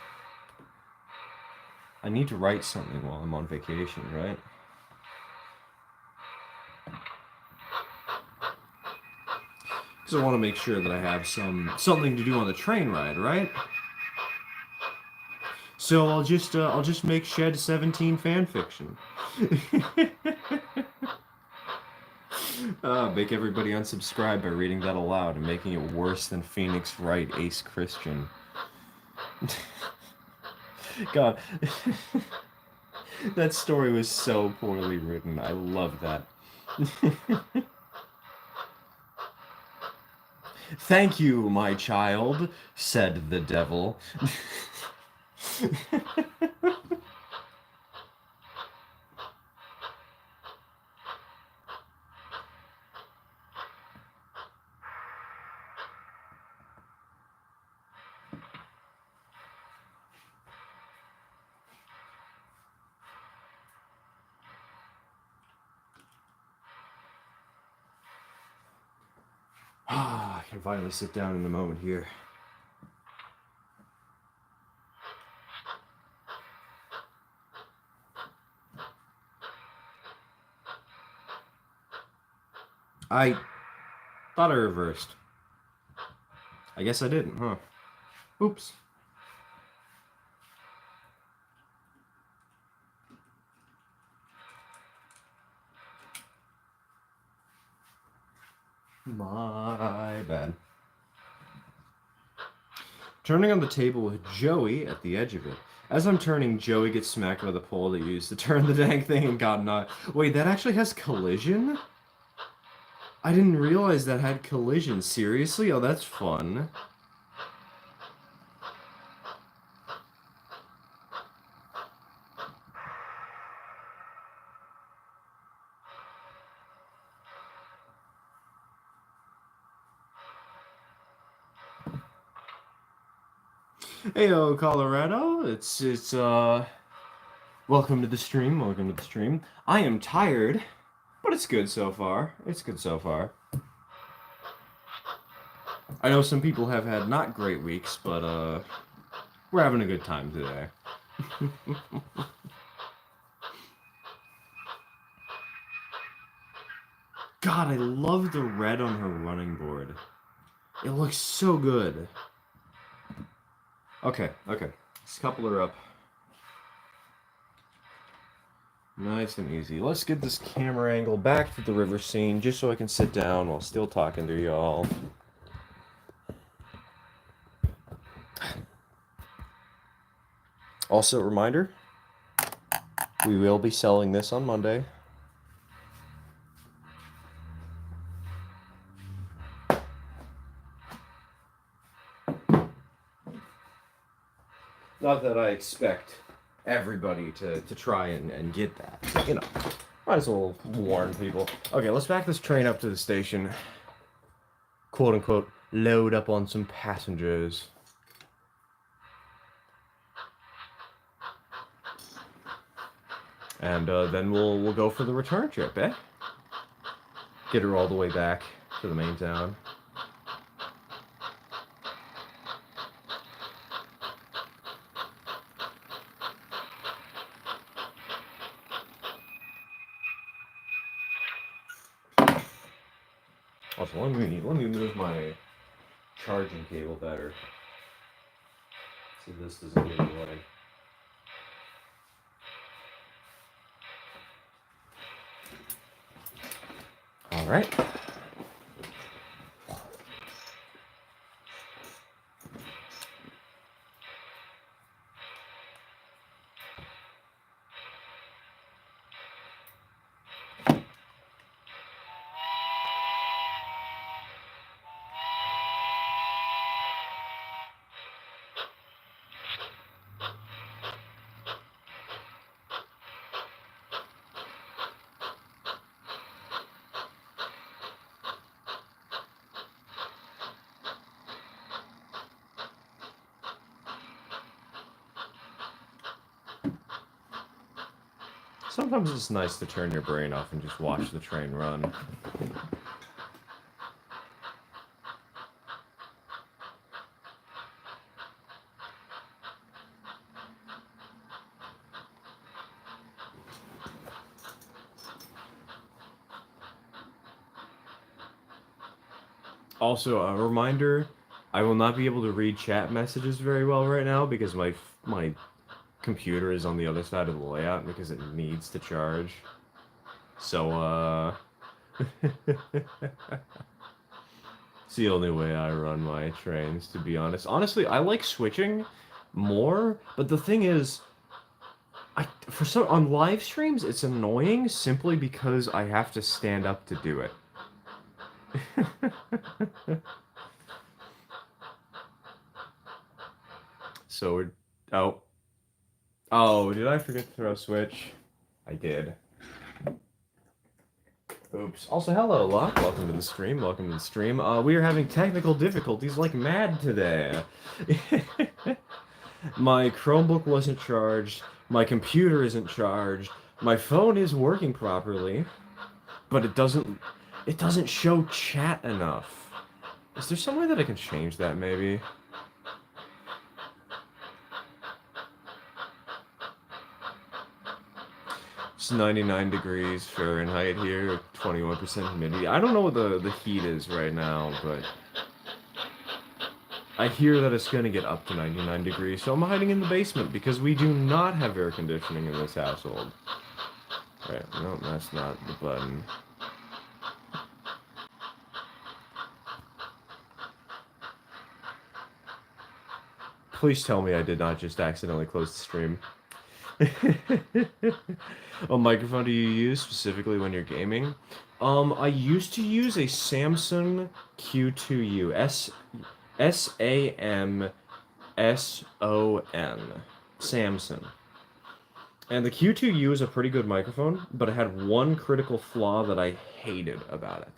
I need to write something while I'm on vacation, right? Because I want to make sure that I have something to do on the train ride, right? So I'll just make Shed 17 fan fiction. Make everybody unsubscribe by reading that aloud and making it worse than Phoenix Wright Ace Christian. God, that story was so poorly written. I love that. Thank you, my child, said the devil. I can finally sit down in a moment here. I thought I reversed. I guess I didn't, huh? Oops. My bad. Turning on the table with Joey at the edge of it. As I'm turning, Joey gets smacked by the pole they used to turn the dang thing and got knocked. Wait, that actually has collision? I didn't realize that had collision. Seriously? Oh, that's fun. Heyo, Colorado. It's welcome to the stream. Welcome to the stream. I am tired, but it's good so far. It's good so far. I know some people have had not great weeks, but we're having a good time today. God, I love the red on her running board. It looks so good. Okay. Let's couple her up. Nice and easy. Let's get this camera angle back to the river scene just so I can sit down while still talking to y'all. Also, reminder, we will be selling this on Monday. Not that I expect everybody to try and get that. But, you know, might as well warn people. Okay, let's back this train up to the station. Quote unquote, load up on some passengers. And then we'll go for the return trip, eh? Get her all the way back to the main town. Also, let me move my charging cable better, so this doesn't get away. All right. Sometimes it's nice to turn your brain off and just watch the train run. Also, a reminder, I will not be able to read chat messages very well right now because my computer is on the other side of the layout because it needs to charge. So, it's the only way I run my trains, to be honest. Honestly, I like switching more, but the thing is, on live streams, it's annoying simply because I have to stand up to do it. So we're... Oh, did I forget to throw a switch? I did. Oops. Also, hello, Locke. Welcome to the stream. Welcome to the stream. We are having technical difficulties like mad today. My Chromebook wasn't charged. My computer isn't charged. My phone is working properly, but it doesn't show chat enough. Is there some way that I can change that, maybe? It's 99 degrees Fahrenheit here, 21% humidity. I don't know what the heat is right now, but I hear that it's going to get up to 99 degrees, so I'm hiding in the basement because we do not have air conditioning in this household. Right, no, that's not the button. Please tell me I did not just accidentally close the stream. What microphone do you use specifically when you're gaming? I used to use a Samson Q2U. Samson. Samson. And the Q2U is a pretty good microphone, but it had one critical flaw that I hated about it.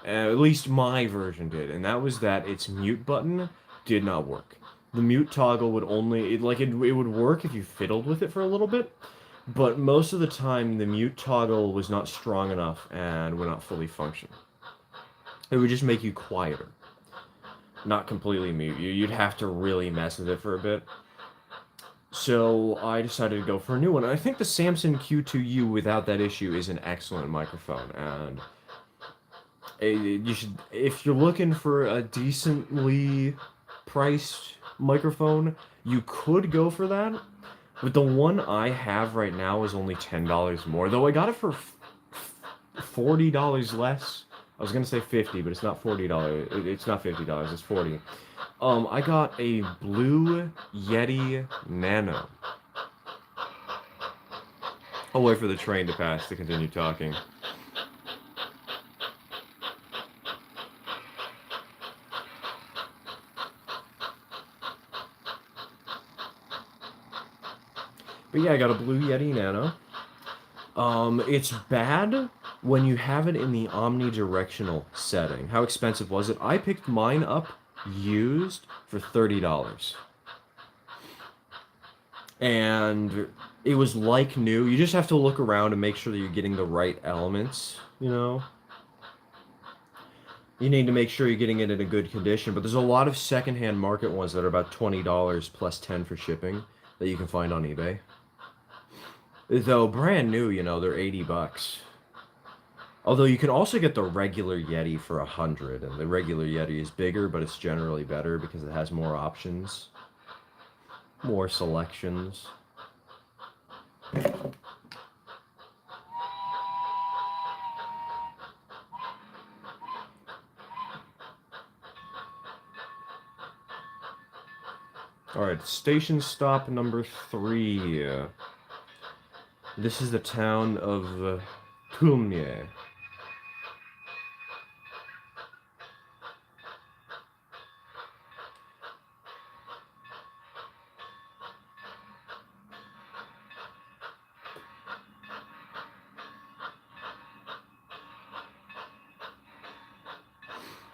At least my version did, and that was that its mute button did not work. The mute toggle would only it would work if you fiddled with it for a little bit, but most of the time the mute toggle was not strong enough and would not fully function. It would just make you quieter, not completely mute you. You'd have to really mess with it for a bit. So I decided to go for a new one. And I think the Samson Q2U without that issue is an excellent microphone, and you should, if you're looking for a decently priced microphone, you could go for that. But the one I have right now is only $10 more, though I got it for $40 less. I was gonna say 50, but it's not $40. It's not $50. It's 40. I got a Blue Yeti Nano. I'll wait for the train to pass to continue talking. But yeah, I got a Blue Yeti Nano. It's bad when you have it in the omnidirectional setting. How expensive was it? I picked mine up used for $30. And it was like new. You just have to look around and make sure that you're getting the right elements, you know? You need to make sure you're getting it in a good condition, but there's a lot of secondhand market ones that are about $20 plus 10 for shipping that you can find on eBay. Though brand new, you know, they're $80. Although you can also get the regular Yeti for 100, and the regular Yeti is bigger, but it's generally better because it has more options, more selections. Alright, station stop number 3. This is the town of Tulmye.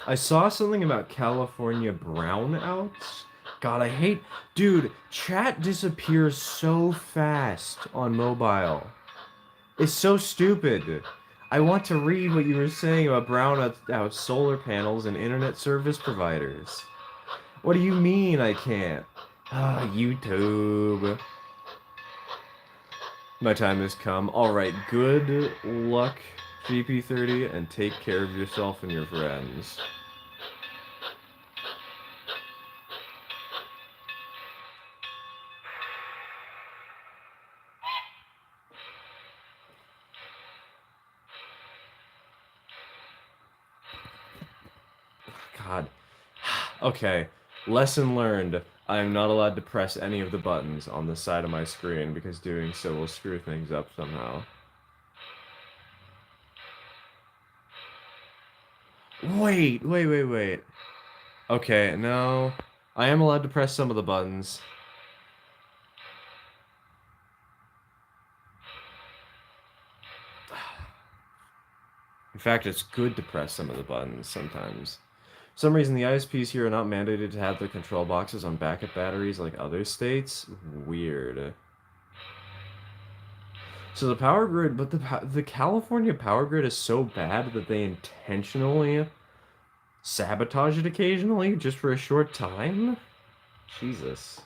I saw something about California brownouts. God, I hate... Dude, chat disappears so fast on mobile. It's so stupid. I want to read what you were saying about brownouts, solar panels, and internet service providers. What do you mean I can't? Ah, YouTube. My time has come. Alright, good luck, GP30, and take care of yourself and your friends. God. Okay. Lesson learned. I am not allowed to press any of the buttons on the side of my screen because doing so will screw things up somehow. Wait. Okay, no. I am allowed to press some of the buttons. In fact, it's good to press some of the buttons sometimes. For some reason, the ISPs here are not mandated to have their control boxes on backup batteries like other states. Weird. So the power grid, but the California power grid is so bad that they intentionally sabotage it occasionally, just for a short time? Jesus.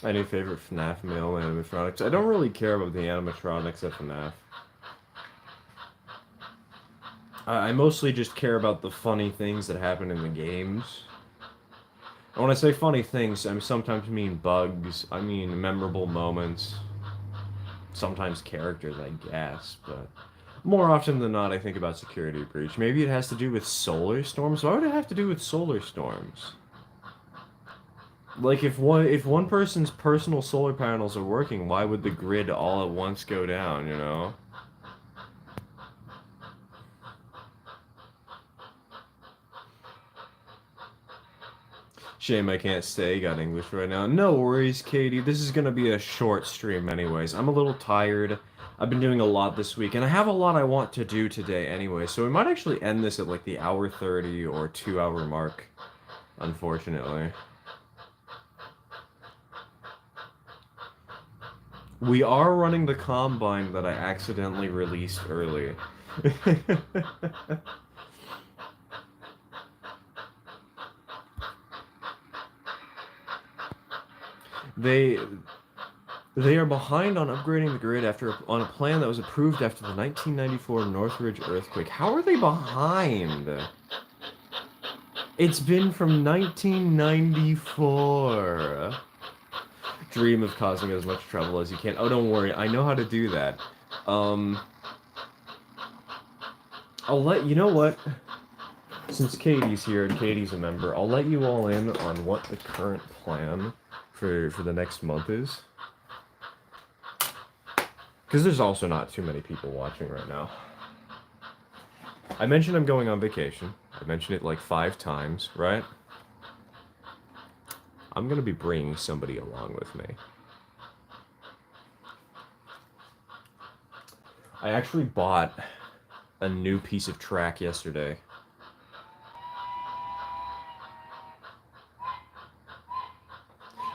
Any favorite FNAF male animatronics? I don't really care about the animatronics at FNAF. I mostly just care about the funny things that happen in the games. And when I say funny things, I sometimes mean bugs, I mean memorable moments, sometimes characters, I guess, but more often than not, I think about Security Breach. Maybe it has to do with solar storms? Why would it have to do with solar storms? Like, if one person's personal solar panels are working, why would the grid all at once go down, you know? Shame I can't say got English right now. No worries, Katie. This is gonna be a short stream anyways. I'm a little tired. I've been doing a lot this week, and I have a lot I want to do today anyway, so we might actually end this at like the hour 30 or 2 hour mark, unfortunately. We are running the Combine that I accidentally released early. They they are behind on upgrading the grid on a plan that was approved after the 1994 Northridge earthquake. How are they behind? It's been from 1994. Dream of causing as much trouble as you can. Oh, don't worry. I know how to do that. I'll let you know what. Since Katie's here and Katie's a member, I'll let you all in on what the current plan for the next month is. Because there's also not too many people watching right now. I mentioned I'm going on vacation. I mentioned it like 5 times, right? I'm going to be bringing somebody along with me. I actually bought a new piece of track yesterday.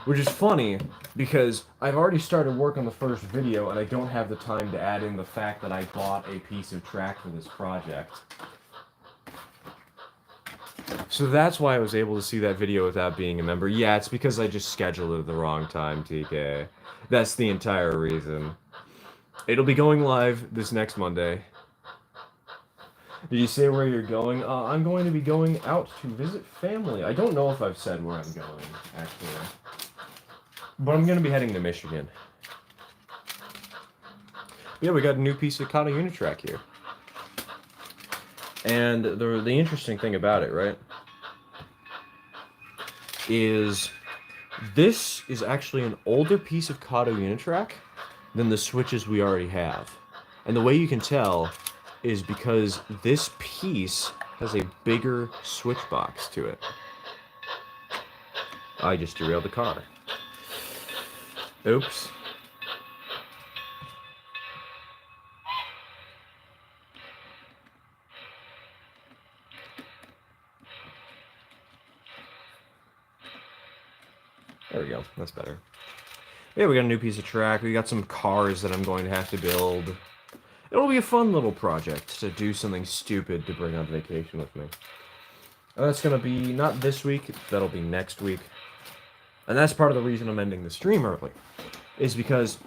Which is funny, because I've already started work on the first video, and I don't have the time to add in the fact that I bought a piece of track for this project. So that's why I was able to see that video without being a member. Yeah, it's because I just scheduled it at the wrong time, TK. That's the entire reason. It'll be going live this next Monday. Did you say where you're going? I'm going to be going out to visit family. I don't know if I've said where I'm going, actually. But I'm going to be heading to Michigan. Yeah, we got a new piece of Kata Unitrack here. And the interesting thing about it, right, is this is actually an older piece of Kata Unitrack than the switches we already have. And the way you can tell is because this piece has a bigger switch box to it. I just derailed the car. Oops. There we go. That's better. Yeah, we got a new piece of track. We got some cars that I'm going to have to build. It'll be a fun little project to do something stupid to bring on vacation with me. And that's going to be not this week, that'll be next week. And that's part of the reason I'm ending the stream early. Is because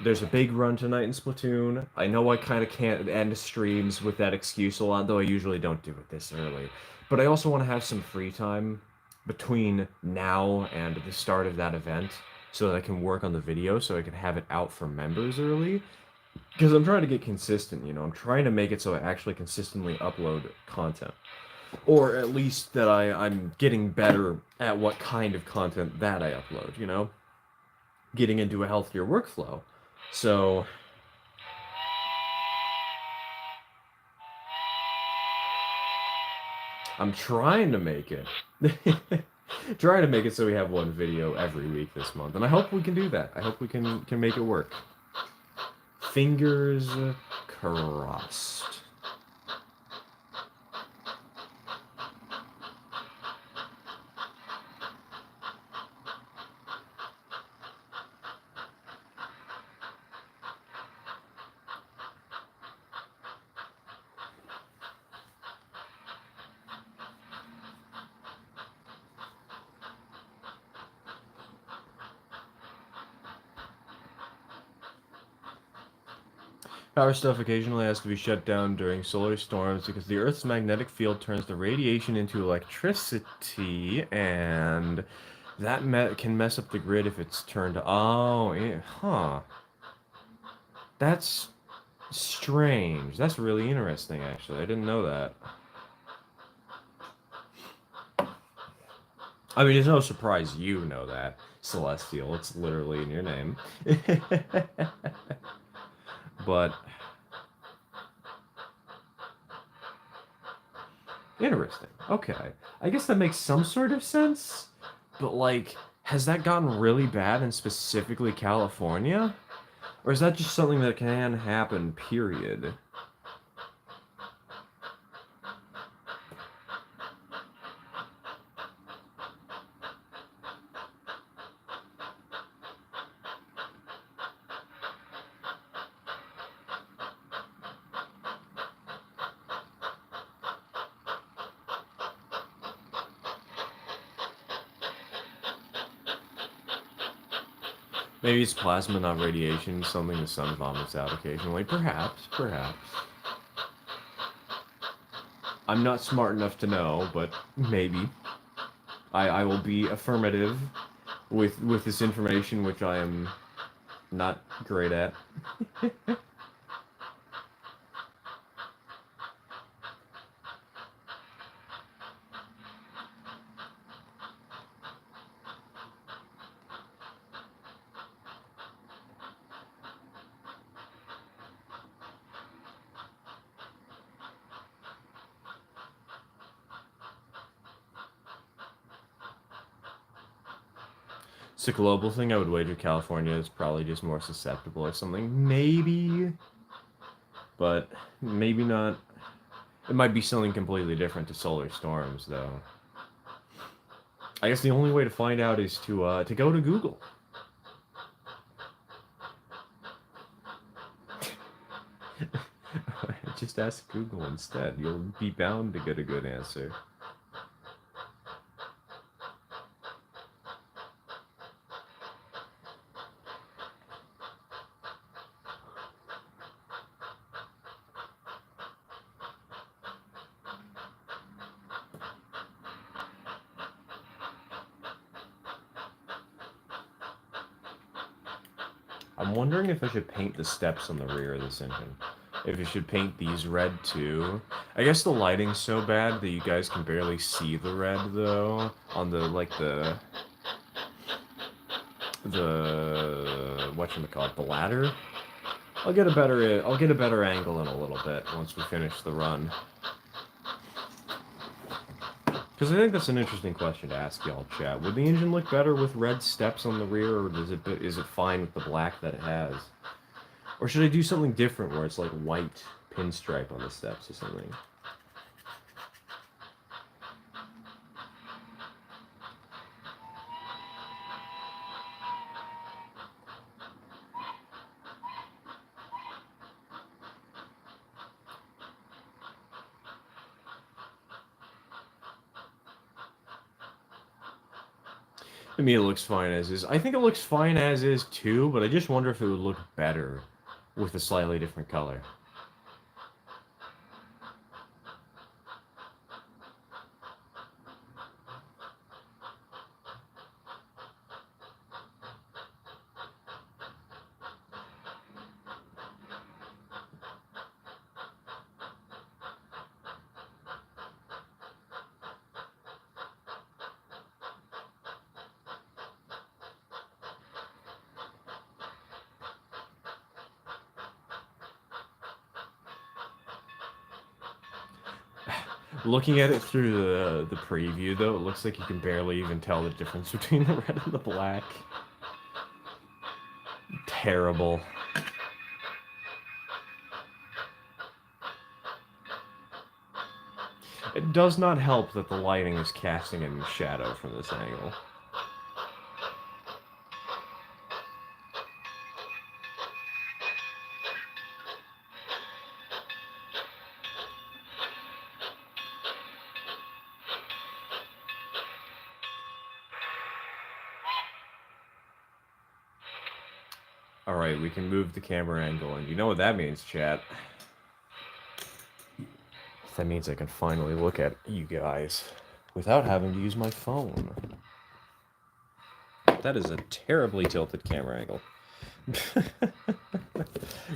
there's a big run tonight in Splatoon. I know I kind of can't end streams with that excuse a lot, though I usually don't do it this early. But I also want to have some free time between now and the start of that event so that I can work on the video so I can have it out for members early. Because I'm trying to get consistent, you know. I'm trying to make it so I actually consistently upload content. Or at least that I'm getting better at what kind of content that I upload, you know? Getting into a healthier workflow. So I'm trying to make it. Trying to make it so we have one video every week this month, and I hope we can do that. I hope we can make it work. Fingers crossed. Power stuff occasionally has to be shut down during solar storms because the Earth's magnetic field turns the radiation into electricity, and that can mess up the grid if it's turned. Oh, yeah, huh. That's strange. That's really interesting, actually. I didn't know that. I mean, it's no surprise you know that, Celestial. It's literally in your name. But interesting. Okay. I guess that makes some sort of sense. But, like, has that gotten really bad in specifically California? Or is that just something that can happen, period? Maybe it's plasma, not radiation, something the sun vomits out occasionally. Perhaps, perhaps. I'm not smart enough to know, but maybe. I will be affirmative with this information, which I am not great at. It's a global thing. I would wager California is probably just more susceptible or something. Maybe. But maybe not. It might be something completely different to solar storms, though. I guess the only way to find out is to go to Google. Just ask Google instead. You'll be bound to get a good answer. I'm wondering if I should paint the steps on the rear of this engine. If I should paint these red too. I guess the lighting's so bad that you guys can barely see the red though. On the whatchamacallit, the ladder. I'll get a better angle in a little bit once we finish the run. Because I think that's an interesting question to ask y'all, chat. Would the engine look better with red steps on the rear, or is it fine with the black that it has? Or should I do something different where it's like white pinstripe on the steps or something? To me, it looks fine as is. I think it looks fine as is too, but I just wonder if it would look better with a slightly different color. Looking at it through the preview, though, it looks like you can barely even tell the difference between the red and the black. Terrible. It does not help that the lighting is casting in shadow from this angle. Alright, we can move the camera angle, and you know what that means, chat. That means I can finally look at you guys without having to use my phone. That is a terribly tilted camera angle.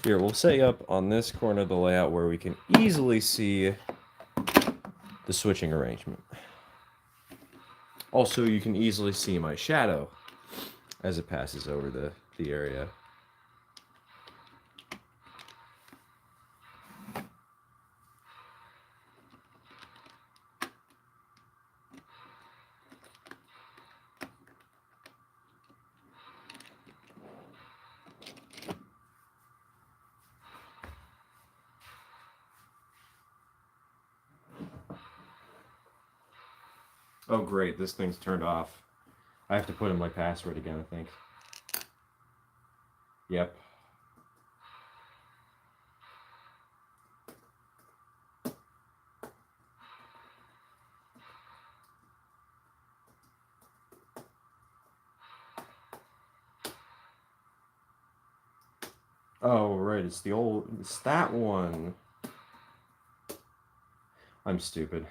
Here, we'll set you up on this corner of the layout where we can easily see the switching arrangement. Also, you can easily see my shadow as it passes over the area. Oh great, this thing's turned off. I have to put in my password again, I think. Yep. Oh right, it's that one. I'm stupid.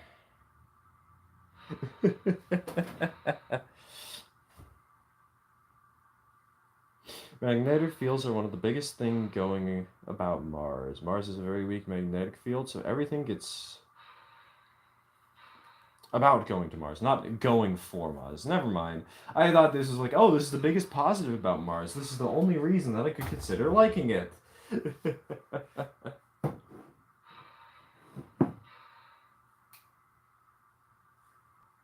Magnetic fields are one of the biggest thing going about Mars. Mars is a very weak magnetic field, so everything gets about going to Mars, not going for Mars. Never mind. I thought this was like, oh, this is the biggest positive about Mars. This is the only reason that I could consider liking it.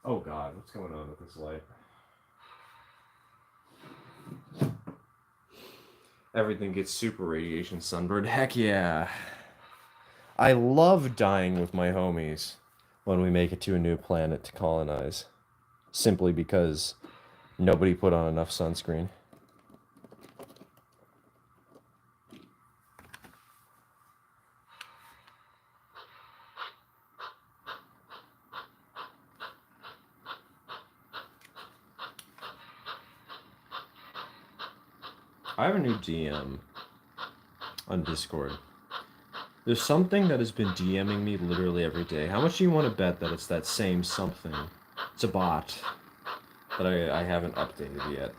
Oh god, what's going on with this light? Everything gets super radiation sunburned. Heck yeah. I love dying with my homies when we make it to a new planet to colonize. Simply because nobody put on enough sunscreen. I have a new DM on Discord. There's something that has been DMing me literally every day. How much do you want to bet that it's that same something? It's a bot that I haven't updated yet.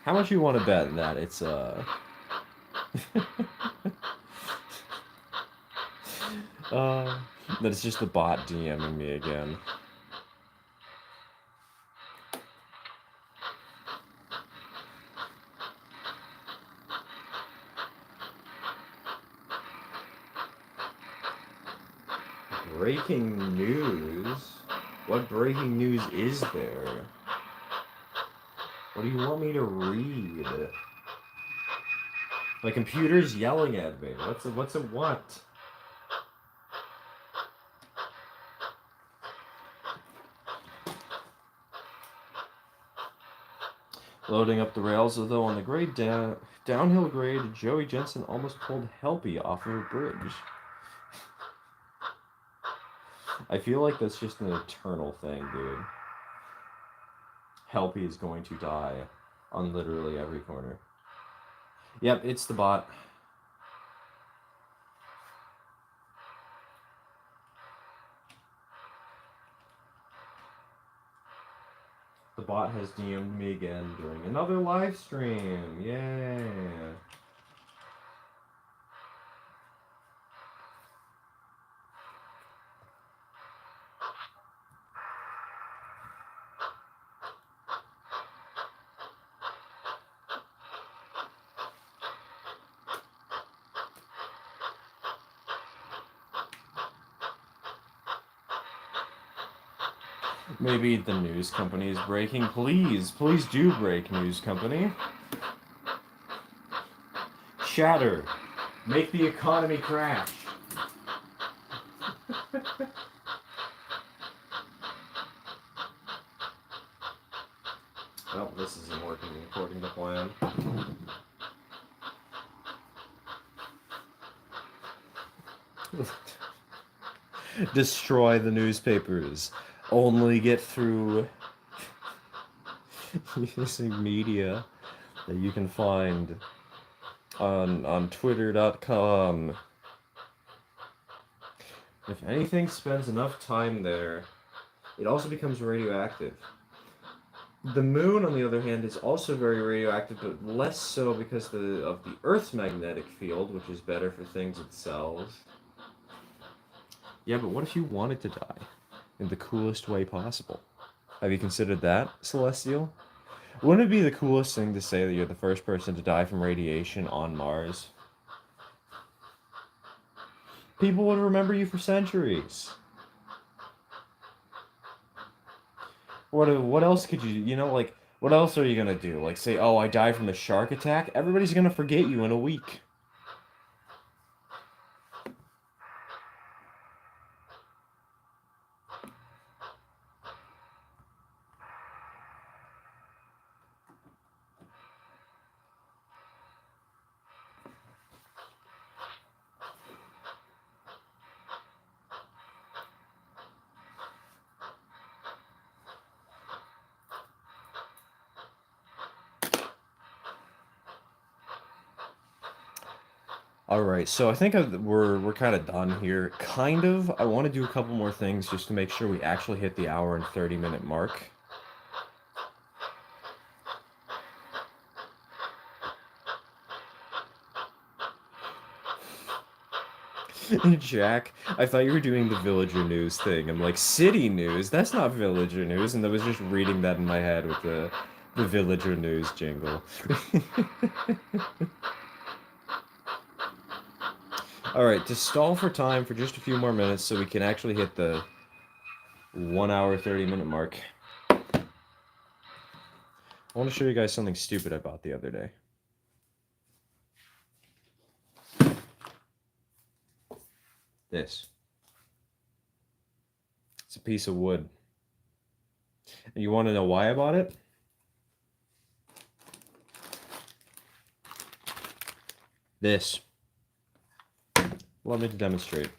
How much you want to bet that it's that it's just the bot DMing me again? Breaking news? What breaking news is there? What do you want me to read? My computer's yelling at me. What's it want? Loading up the rails, though on the grade downhill grade, Joey Jensen almost pulled Helpy off of a bridge. I feel like that's just an eternal thing, dude. Helpy is going to die on literally every corner. Yep, it's the bot. The bot has DM'd me again during another live stream. Yay. Maybe the news company is breaking. Please, please do break, news company. Shatter. Make the economy crash. Well, this isn't working according to plan. Destroy the newspapers. Only get through using media that you can find on twitter.com. If anything spends enough time there, it also becomes radioactive. The moon, on the other hand, is also very radioactive, but less so because of the Earth's magnetic field, which is better for things itself. Yeah, but what if you wanted to die in the coolest way possible? Have you considered that, Celestial? Wouldn't it be the coolest thing to say that you're the first person to die from radiation on Mars? People would remember you for centuries. What else could you, like, what else are you gonna do? Like, say, oh, I died from a shark attack? Everybody's gonna forget you in a week. All right, so I think we're kind of done here. Kind of. I want to do a couple more things just to make sure we actually hit the hour and 30-minute mark. Jack, I thought you were doing the villager news thing. I'm like, city news? That's not villager news. And I was just reading that in my head with the villager news jingle. All right, to stall for time for just a few more minutes so we can actually hit the 1 hour, 30-minute mark. I want to show you guys something stupid I bought the other day. This. It's a piece of wood. And you want to know why I bought it? This. Allow me to demonstrate.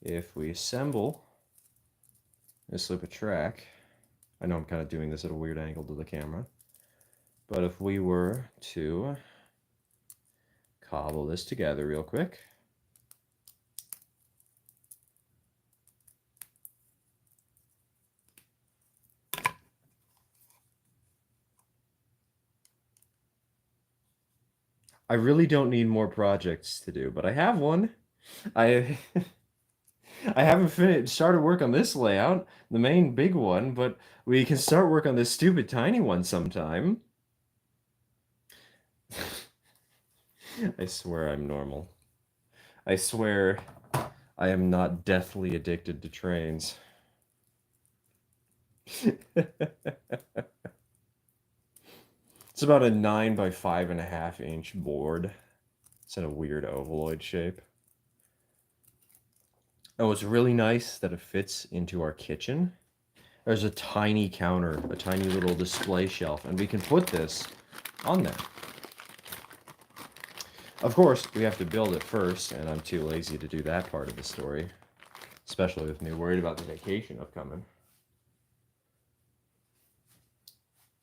If we assemble this loop of track, I know I'm kind of doing this at a weird angle to the camera, but if we were to cobble this together real quick, I really don't need more projects to do, but I have one. I I haven't started work on this layout, the main big one, but we can start work on this stupid tiny one sometime. I swear I'm normal. I swear I am not deathly addicted to trains. It's about a 9 by 5.5 inch board. It's in a weird ovaloid shape. Oh, it's really nice that it fits into our kitchen. There's a tiny counter, a tiny little display shelf, and we can put this on there. Of course, we have to build it first, and I'm too lazy to do that part of the story. Especially with me worried about the vacation upcoming.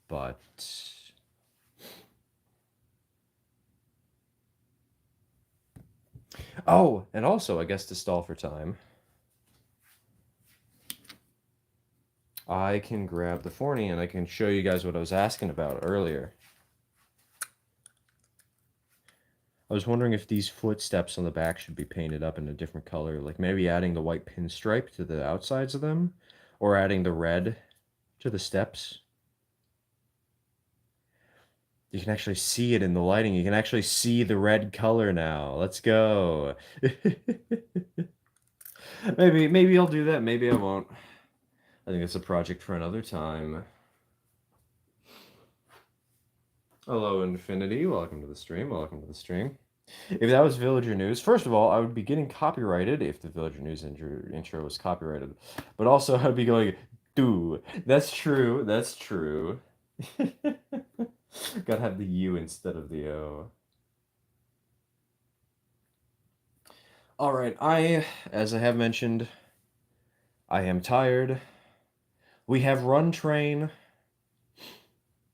But oh, and also, I guess to stall for time, I can grab the Forney and I can show you guys what I was asking about earlier. I was wondering if these footsteps on the back should be painted up in a different color, like maybe adding the white pinstripe to the outsides of them, or adding the red to the steps. You can actually see it in the lighting. You can actually see the red color now. Let's go. Maybe I'll do that. Maybe I won't. I think it's a project for another time. Hello, Infinity. Welcome to the stream. Welcome to the stream. If that was Villager News, first of all, I would be getting copyrighted if the Villager News intro was copyrighted. But also, I'd be going, dude, that's true. That's true. Gotta have the U instead of the O. All right, as I have mentioned, I am tired. We have Run Train.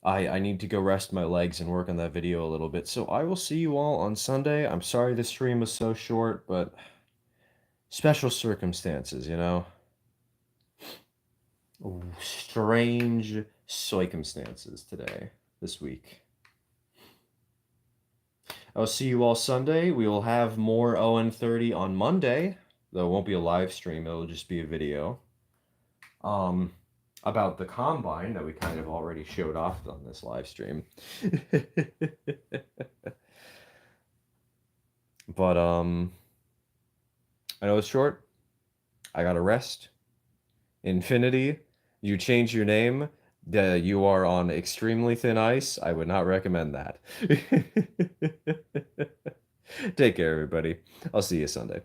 I need to go rest my legs and work on that video a little bit. So I will see you all on Sunday. I'm sorry the stream was so short, but special circumstances, you know? Strange circumstances today, this week. I'll see you all Sunday. We will have more ON30 on Monday, though it won't be a live stream, it'll just be a video. About the combine that we kind of already showed off on this live stream. But I know it's short. I gotta rest. Infinity, you change your name. You are on extremely thin ice. I would not recommend that. Take care, everybody. I'll see you Sunday.